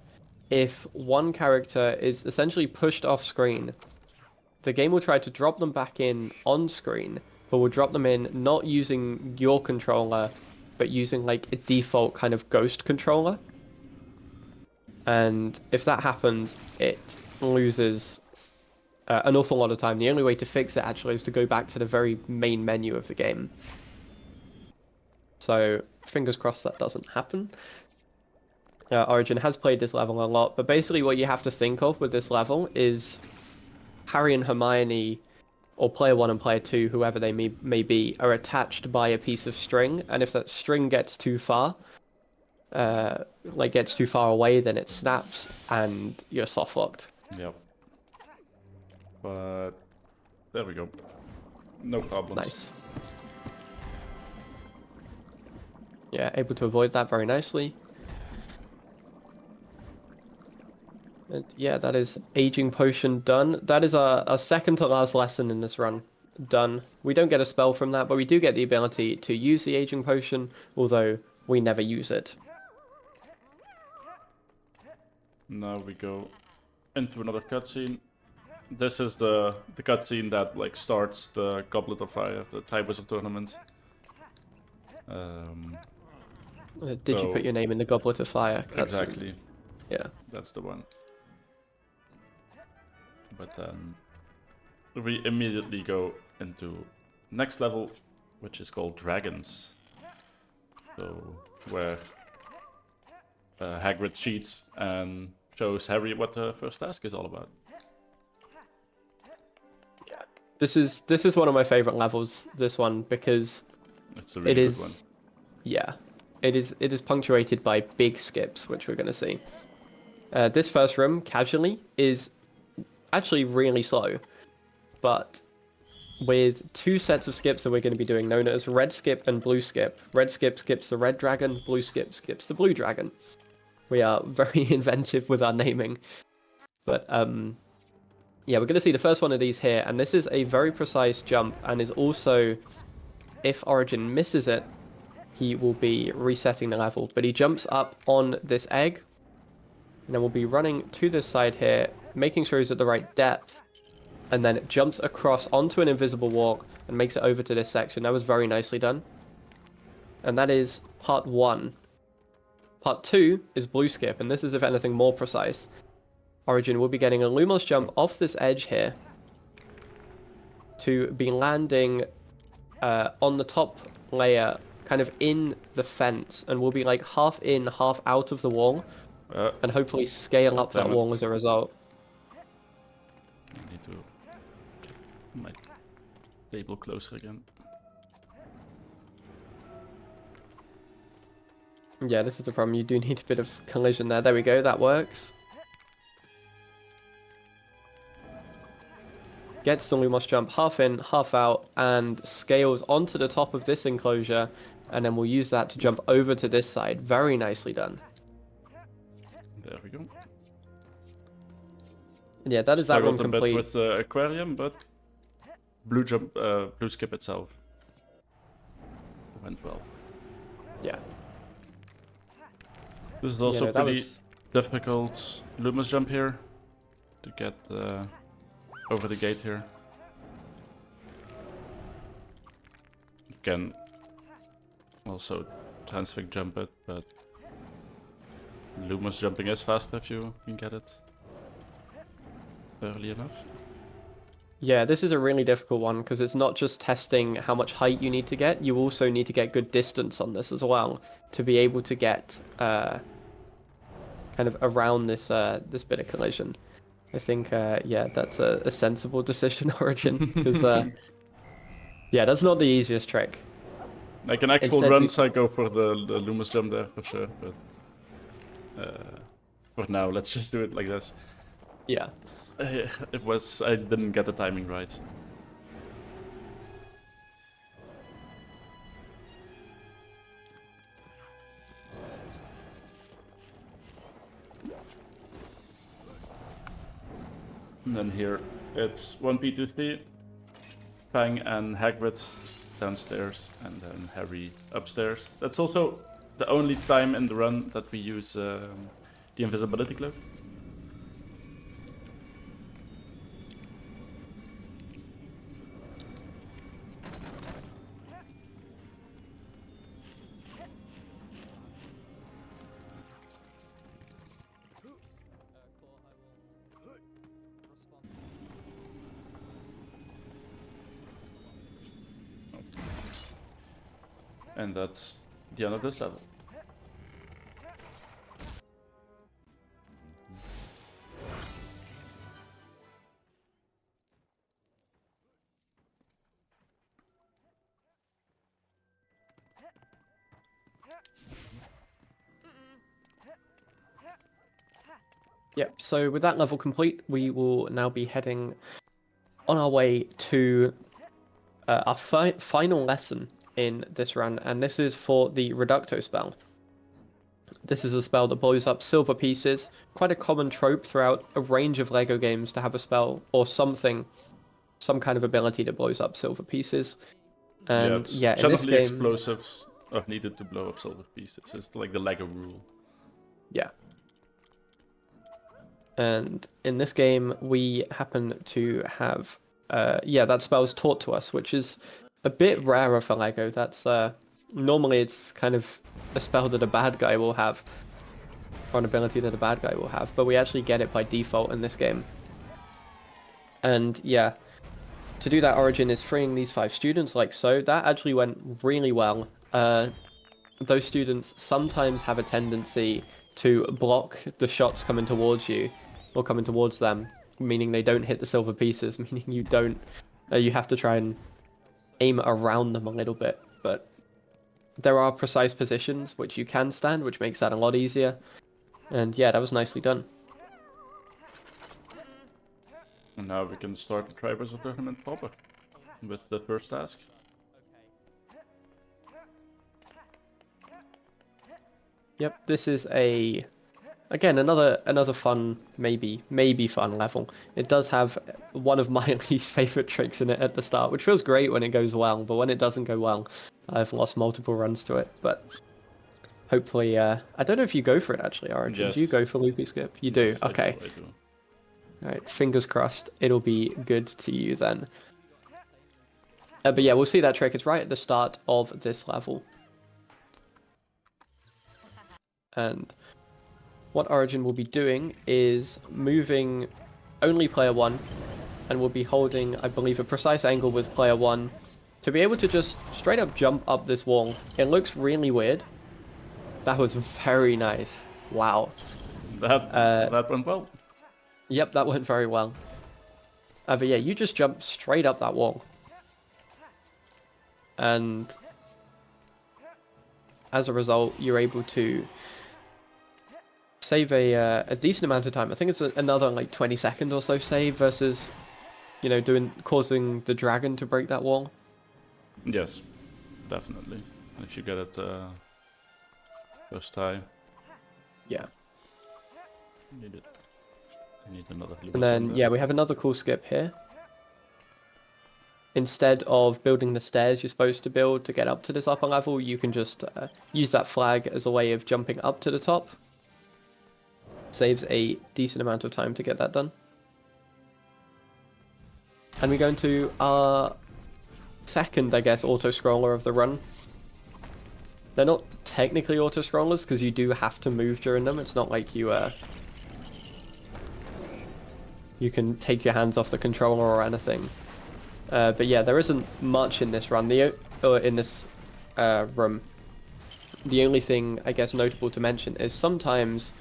C: if one character is essentially pushed off screen, the game will try to drop them back in on screen, but we'll drop them in not using your controller, but using like a default kind of ghost controller. And if that happens, it loses an awful lot of time. The only way to fix it actually is to go back to the very main menu of the game. So fingers crossed that doesn't happen. Origin has played this level a lot, but basically what you have to think of with this level is Harry and Hermione, or player 1 and player 2, whoever they may be, are attached by a piece of string, and if that string gets too far, gets too far away, then it snaps and you're soft locked.
B: Yep. But there we go. No problems.
C: Nice. Yeah, able to avoid that very nicely. And yeah, that is Aging Potion done. That is our second to last lesson in this run done. We don't get a spell from that, but we do get the ability to use the Aging Potion, although we never use it.
B: Now we go into another cutscene. This is the cutscene that like starts the Goblet of Fire, the Tiebreaker tournament.
C: Did you put your name in the Goblet of Fire?
B: Exactly.
C: Yeah.
B: That's the one. But then we immediately go into next level, which is called Dragons. So where Hagrid cheats and shows Harry what the first task is all about.
C: Yeah. This is one of my favorite levels, this one, because
B: it's a really good one.
C: Yeah. It is punctuated by big skips, which we're going to see. This first room, casually, is actually really slow, but with two sets of skips that we're going to be doing, known as red skip and blue skip. Red skip skips the red dragon, blue skip skips the blue dragon. We are very inventive with our naming. But yeah, we're going to see the first one of these here, and this is a very precise jump, and is also, if Origin misses it, he will be resetting the level. But he jumps up on this egg, and then we'll be running to this side here, making sure he's at the right depth, and then it jumps across onto an invisible wall and makes it over to this section. That was very nicely done. And that is part 1. Part 2 is blue skip, and this is, if anything, more precise. Origin will be getting a Lumos jump off this edge here to be landing on the top layer, kind of in the fence, and we'll be like half in, half out of the wall, and hopefully scale up that wall as a result.
B: I need to get my table closer again.
C: Yeah, this is the problem. You do need a bit of collision there. There we go. That works. Gets the Lumos jump half in, half out, and scales onto the top of this enclosure, and then we'll use that to jump over to this side. Very nicely done.
B: There we go.
C: Yeah, that is that one complete.
B: A bit with the aquarium, but blue skip itself went well.
C: Yeah.
B: This is also pretty difficult Lumos jump here to get over the gate here. You can also transfix jump it, but Lumos jumping is faster if you can get it early enough.
C: Yeah, this is a really difficult one because it's not just testing how much height you need to get, you also need to get good distance on this as well to be able to get kind of around this this bit of collision. I think, yeah, that's a sensible decision, Origin, because yeah, that's not the easiest trick.
B: Like in actual runs, I go for the Lumos jump there for sure, but for now, let's just do it like this.
C: Yeah.
B: I didn't get the timing right. And then here it's 1P2C, Fang and Hagrid downstairs, and then Harry upstairs. That's also the only time in the run that we use the invisibility cloak. And that's the end of this level.
C: Yep, so with that level complete, we will now be heading on our way to our final lesson in this run, and this is for the Reducto spell. This is a spell that blows up silver pieces, quite a common trope throughout a range of LEGO games to have a spell or something, some kind of ability that blows up silver pieces. And
B: it's
C: yeah, in this
B: generally
C: game,
B: explosives are needed to blow up silver pieces. It's like the Lego rule.
C: yeah. And in this game, we happen to have, that spell is taught to us, which is a bit rarer for LEGO. That's normally it's kind of a spell that a bad guy will have, or an ability that a bad guy will have, but we actually get it by default in this game. And yeah, to do that, Origin is freeing these 5 students like so. That actually went really well. Those students sometimes have a tendency to block the shots coming towards you, or coming towards them, meaning they don't hit the silver pieces, meaning you don't, you have to try and aim around them a little bit. But there are precise positions which you can stand, which makes that a lot easier. And yeah, that was nicely done.
B: And now we can start the Tribers of Tournament proper with the first task.
C: Yep, this is again another fun, maybe fun level. It does have one of my least favorite tricks in it at the start, which feels great when it goes well, but when it doesn't go well, I've lost multiple runs to it. But hopefully, I don't know if you go for it actually, Origin.
B: Yes.
C: Do you go for loopy skip? You do.
B: Yes,
C: Okay.
B: I do.
C: All right. Fingers crossed. It'll be good to you then. But yeah, we'll see that trick. It's right at the start of this level. And what Origin will be doing is moving only player 1, and we'll be holding, I believe, a precise angle with player 1 to be able to just straight up jump up this wall. It looks really weird. That was very nice. Wow.
B: That went well.
C: Yep, that went very well. But yeah, you just jump straight up that wall. And as a result, you're able to save a decent amount of time. I think it's another like 20 seconds or so save versus, you know, causing the dragon to break that wall.
B: Yes, definitely. If you get it first time.
C: Yeah.
B: Need it. I need another blue.
C: And then yeah, we have another cool skip here. Instead of building the stairs you're supposed to build to get up to this upper level, you can just use that flag as a way of jumping up to the top. Saves a decent amount of time to get that done. And we go into our second, I guess, auto-scroller of the run. They're not technically auto-scrollers because you do have to move during them. It's not like you can take your hands off the controller or anything. But yeah, there isn't much in this run. In this room. The only thing, I guess, notable to mention is sometimes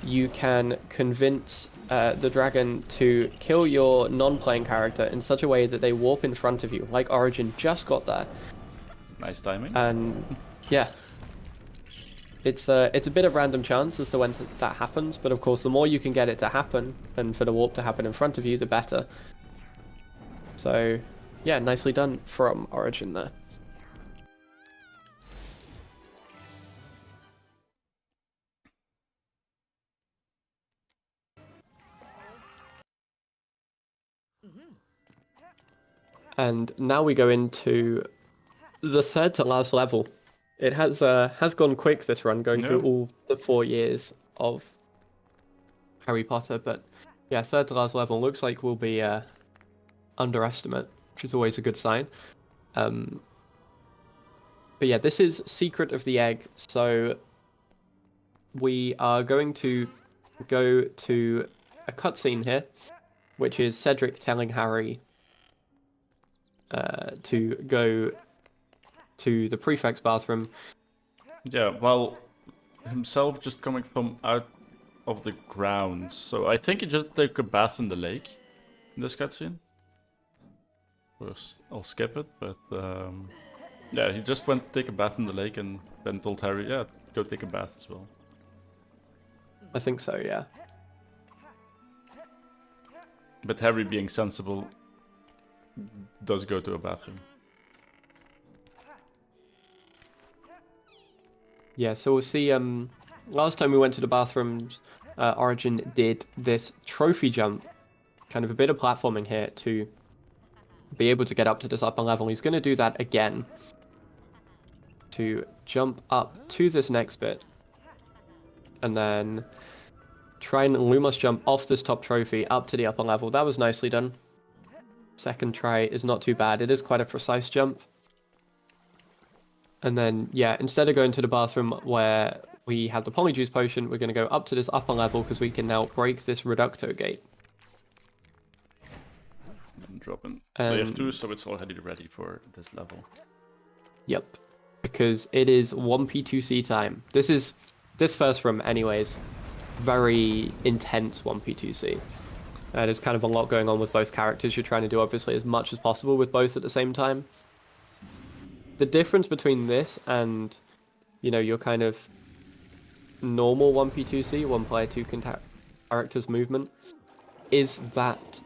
C: you can convince the dragon to kill your non-playing character in such a way that they warp in front of you, like Origin just got there.
B: Nice timing.
C: And yeah, it's a bit of random chance as to when that happens, but of course the more you can get it to happen, and for the warp to happen in front of you, the better. So yeah, nicely done from Origin there. And now we go into the third to last level. It has gone quick this run, going through all the 4 years of Harry Potter, but yeah, third to last level looks like we'll be underestimate, which is always a good sign. But yeah, this is Secret of the Egg, so we are going to go to a cutscene here, which is Cedric telling Harry to go to the prefect's bathroom.
B: Yeah, while himself just coming from out of the grounds. So I think he just took a bath in the lake in this cutscene. Of course, I'll skip it, but yeah, he just went to take a bath in the lake and then told Harry, yeah, go take a bath as well.
C: I think so, yeah.
B: But Harry, being sensible, does go to a bathroom.
C: Yeah, so we'll see, last time we went to the bathrooms, Origin did this trophy jump, kind of a bit of platforming here to be able to get up to this upper level. He's going to do that again to jump up to this next bit and then try and Lumos jump off this top trophy up to the upper level. That was nicely done. Second try is not too bad. It is quite a precise jump. And then, yeah, instead of going to the bathroom where we had the Polyjuice potion, we're going to go up to this upper level because we can now break this Reducto gate.
B: And drop in layer 2, so it's already ready for this level.
C: Yep, because it is 1P2C time. This first room, anyways, very intense 1P2C. There's kind of a lot going on with both characters. You're trying to do, obviously, as much as possible with both at the same time. The difference between this and, you know, your kind of normal 1P2C, one player, two characters movement, is that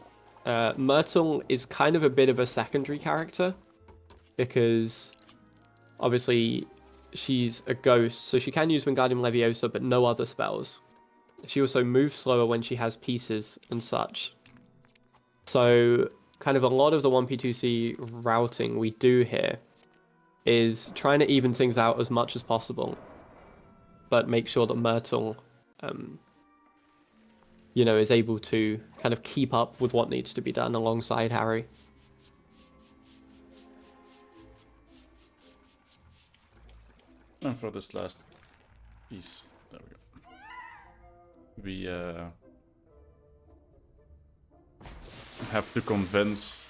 C: Myrtle is kind of a bit of a secondary character because obviously she's a ghost, so she can use Wingardium Leviosa, but no other spells. She also moves slower when she has pieces and such. So kind of a lot of the 1P2C routing we do here is trying to even things out as much as possible, but make sure that Myrtle, you know, is able to kind of keep up with what needs to be done alongside Harry.
B: And for this last piece, there we go. We have to convince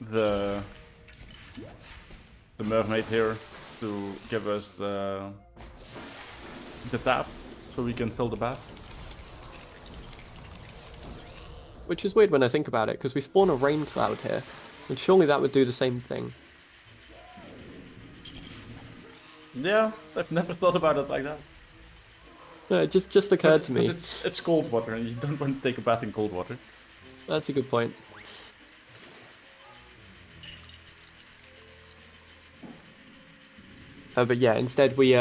B: the mermaid here to give us the tap so we can fill the bath.
C: Which is weird when I think about it, because we spawn a rain cloud here, and surely that would do the same thing.
B: Yeah, I've never thought about it like that.
C: No, it just occurred to me.
B: But it's cold water, and you don't want to take a bath in cold water.
C: That's a good point. But yeah, instead we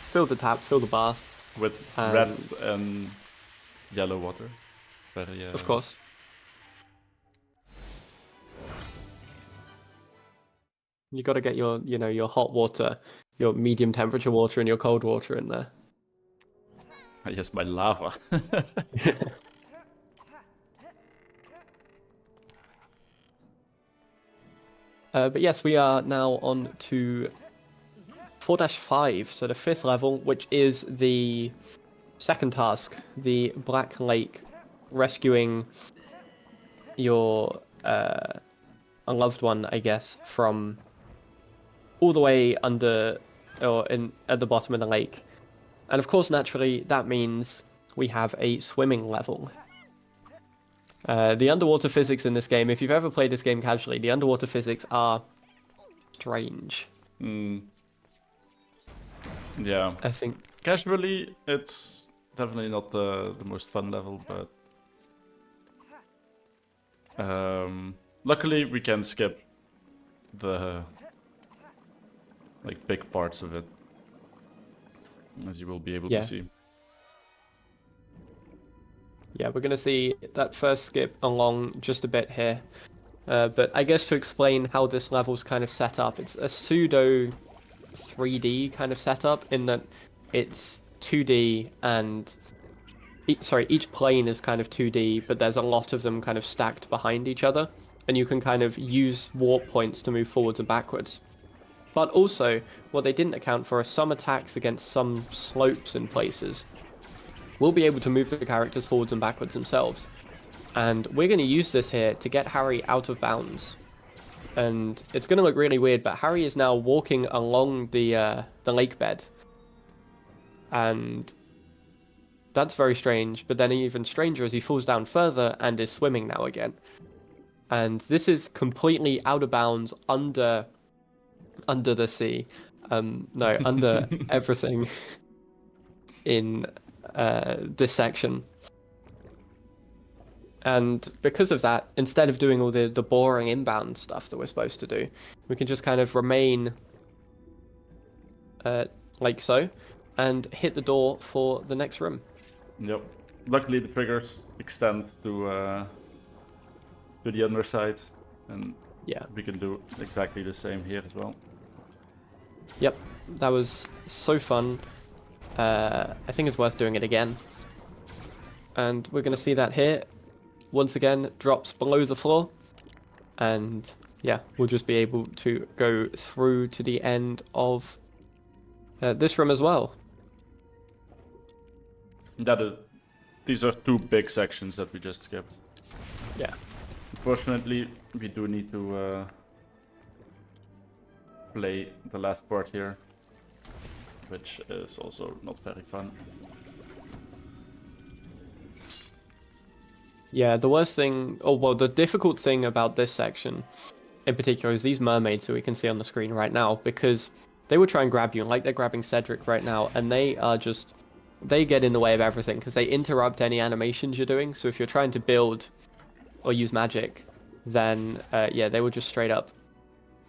C: fill the tap, fill the bath.
B: With red and yellow water. Very,
C: of course. You got to get your, you know, your hot water, your medium temperature water, and your cold water in there.
B: Yes, my lava.
C: But yes, we are now on to 4-5, so the 5th level, which is the second task, the Black Lake, rescuing your a loved one, I guess, from all the way under or at the bottom of the lake. And of course, naturally, that means we have a swimming level. The underwater physics in this game, if you've ever played this game casually, the underwater physics are strange.
B: Yeah.
C: I think
B: Casually, it's definitely not the most fun level, but luckily we can skip the big parts of it, as you will be able to see.
C: Yeah, we're going to see that first skip along just a bit here. But I guess to explain how this level's kind of set up, it's a pseudo 3D kind of setup in that it's 2D and... each plane is kind of 2D, but there's a lot of them kind of stacked behind each other. And you can kind of use warp points to move forwards and backwards. But also, what they didn't account for are some attacks against some slopes in places. We'll be able to move the characters forwards and backwards themselves. And we're going to use this here to get Harry out of bounds. and it's going to look really weird, but Harry is now walking along the lake bed. And that's very strange, but then even stranger is he falls down further and is swimming now again. And this is completely out of bounds under the sea. No, under everything in this section. And because of that, instead of doing all the boring inbound stuff that we're supposed to do, we can just kind of remain like so and hit the door for the next room.
B: Yep. Luckily, the triggers extend to the underside, and
C: Yeah.
B: we can do exactly the same here as well.
C: Yep, that was so fun. I think it's worth doing it again. And we're going to see that here. Once again, drops below the floor. And yeah, we'll just be able to go through to the end of this room as well.
B: These are two big sections that we just skipped.
C: Yeah.
B: Unfortunately, we do need to play the last part here, which is also not very fun.
C: Yeah, the worst thing, the difficult thing about this section in particular is these mermaids that we can see on the screen right now, because they will try and grab you, like they're grabbing Cedric right now, and they get in the way of everything because they interrupt any animations you're doing. So if you're trying to build or use magic, then yeah, they will just straight up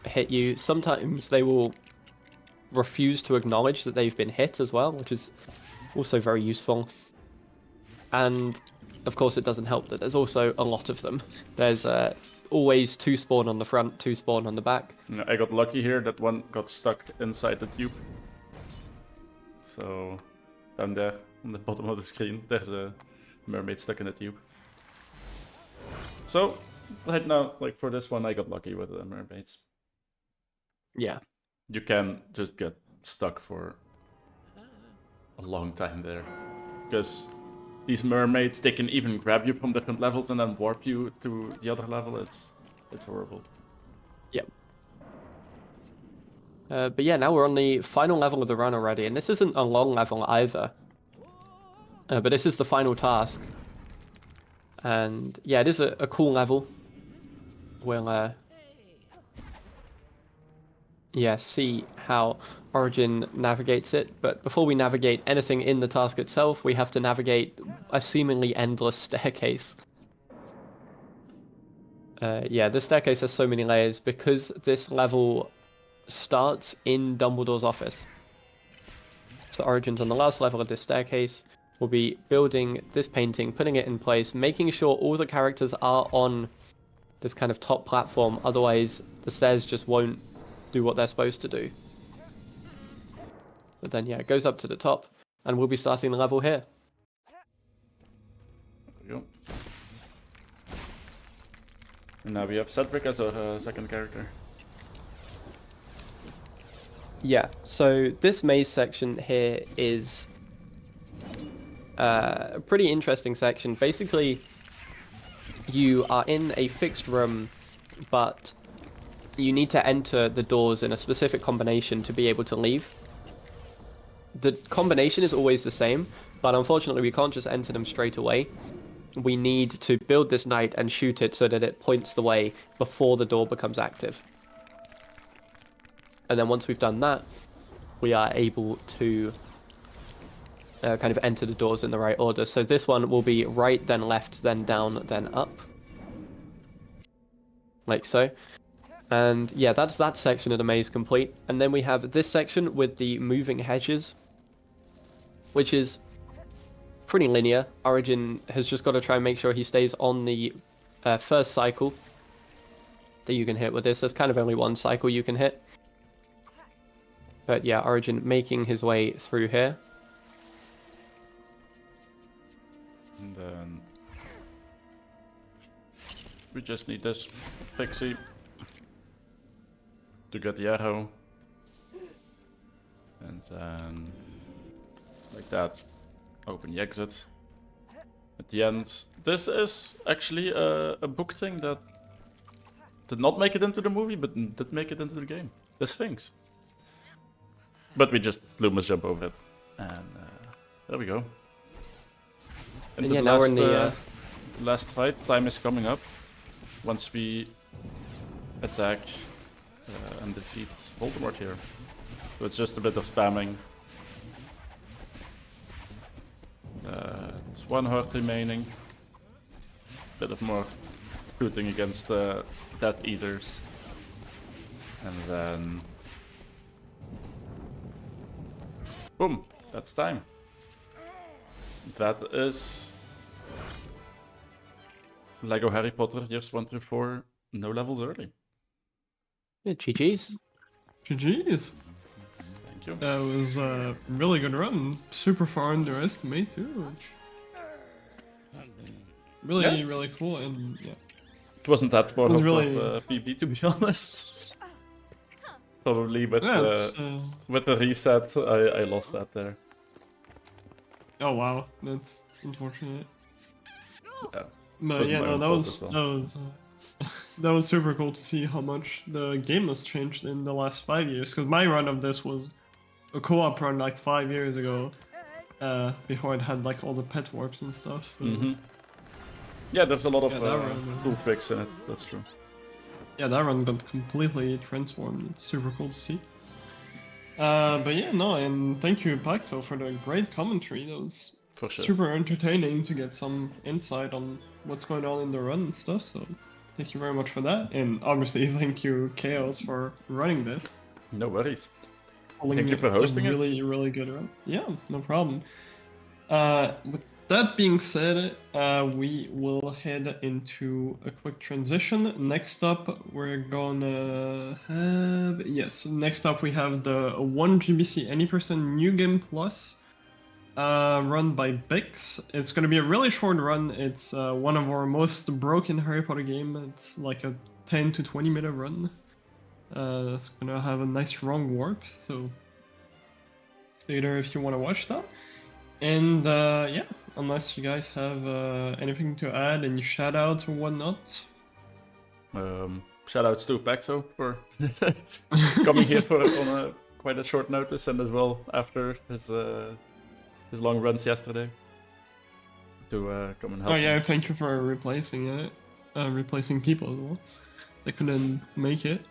C: hit you. Sometimes they will refuse to acknowledge that they've been hit as well, which is also very useful. And of course, it doesn't help that there's also a lot of them. There's always 2 spawn on the front, 2 spawn on the back.
B: I got lucky here that one got stuck inside the tube. So down there on the bottom of the screen, there's a mermaid stuck in a tube. So right now, like for this one, I got lucky with the mermaids.
C: Yeah.
B: You can just get stuck for a long time there, because these mermaids, they can even grab you from different levels and then warp you to the other level. It's horrible.
C: Yep. But yeah, now we're on the final level of the run already, and this isn't a long level either. But this is the final task. And yeah, it is a cool level. We'll yeah, see how Origin navigates it. But before we navigate anything in the task itself, we have to navigate a seemingly endless staircase. Yeah, this staircase has so many layers because this level starts in Dumbledore's office. So Origin's on the last level of this staircase. We'll be building this painting, putting it in place, making sure all the characters are on this kind of top platform. Otherwise, the stairs just won't do what they're supposed to do. But then, yeah, it goes up to the top, and we'll be starting the level here.
B: There we go. And now we have Cedric as a second character.
C: Yeah, so this maze section here is a pretty interesting section. Basically, you are in a fixed room, but you need to enter the doors in a specific combination to be able to leave. The combination is always the same, but unfortunately we can't just enter them straight away. We need to build this knight and shoot it so that it points the way before the door becomes active. And then once we've done that, we are able to kind of enter the doors in the right order. So this one will be right, then left, then down, then up. Like so. And yeah, that's that section of the maze complete. And then we have this section with the moving hedges, which is pretty linear. Origin has just got to try and make sure he stays on the first cycle that you can hit with this. There's kind of only one cycle you can hit. But yeah, Origin making his way through here.
B: And then we just need this pixie to get the arrow. And then like that, open the exit. At the end, this is actually a book thing that did not make it into the movie, but did make it into the game. The Sphinx. But we just Loomis jump over it, and there we go.
C: And
B: Into
C: yeah,
B: the
C: now we're
B: last,
C: in the
B: last fight. Time is coming up. Once we attack and defeat Voldemort here, so it's just a bit of spamming. It's 1 heart remaining. Bit of more shooting against the Death Eaters, and then boom! That's time. That is Lego Harry Potter years 1 through 4, no levels early.
C: yeah, GG's.
A: GG's.
B: Thank you.
A: That was a really good run. Super far underestimate too, which really really cool. And yeah,
B: It wasn't that far
A: It was
B: off
A: really-
B: of PB, to be honest. Probably with
A: that's
B: the reset, I lost that there.
A: oh wow, that's unfortunate.
B: Yeah.
A: But
B: Wasn't
A: yeah,
B: my
A: no,
B: own
A: that
B: fault
A: was
B: as
A: that was that was super cool to see how much the game has changed in the last 5 years. Because my run of this was a co-op run like 5 years ago, before it had like all the pet warps and stuff. So
B: Yeah, there's a lot of
A: Yeah, that run,
B: cool tricks in it. That's true.
A: yeah, that run got completely transformed. It's super cool to see. But yeah, no, and thank you, Paxo, for the great commentary. That was
B: For sure.
A: super entertaining to get some insight on what's going on in the run and stuff. So thank you very much for that, and obviously thank you, Chaos, for running this.
B: No worries.
A: Pulling
B: Thank you for
A: a
B: hosting it.
A: really good run. Yeah, no problem. With that being said, we will head into a quick transition. Next up, we're gonna have next up we have the 1 GBC Any Person New Game Plus, run by Bix. It's gonna be a really short run. It's one of our most broken Harry Potter game. It's like a 10 to 20 minute run. It's gonna have a nice wrong warp, so stay there if you want to watch that. And yeah, unless you guys have anything to add, any shoutouts or whatnot.
B: Shoutouts to Paxo for coming here on quite a short notice, and as well after his long runs yesterday to come and help.
A: Oh yeah,
B: me.
A: thank you for replacing it, replacing people as well. They couldn't make it.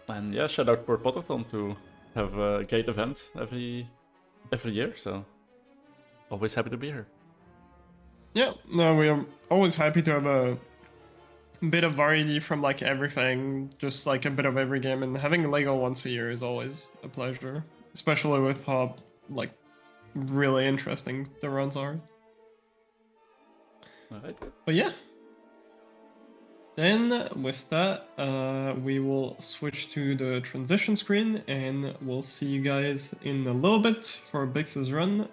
B: And yeah, shout out for Potterthon to have a great event every year. So always happy to be here.
A: Yeah, no, we are always happy to have a bit of variety from like everything, just like a bit of every game, and having Lego once a year is always a pleasure, especially with how like really interesting the runs are.
B: All right.
A: But yeah. Then with that, we will switch to the transition screen, and we'll see you guys in a little bit for Bix's run.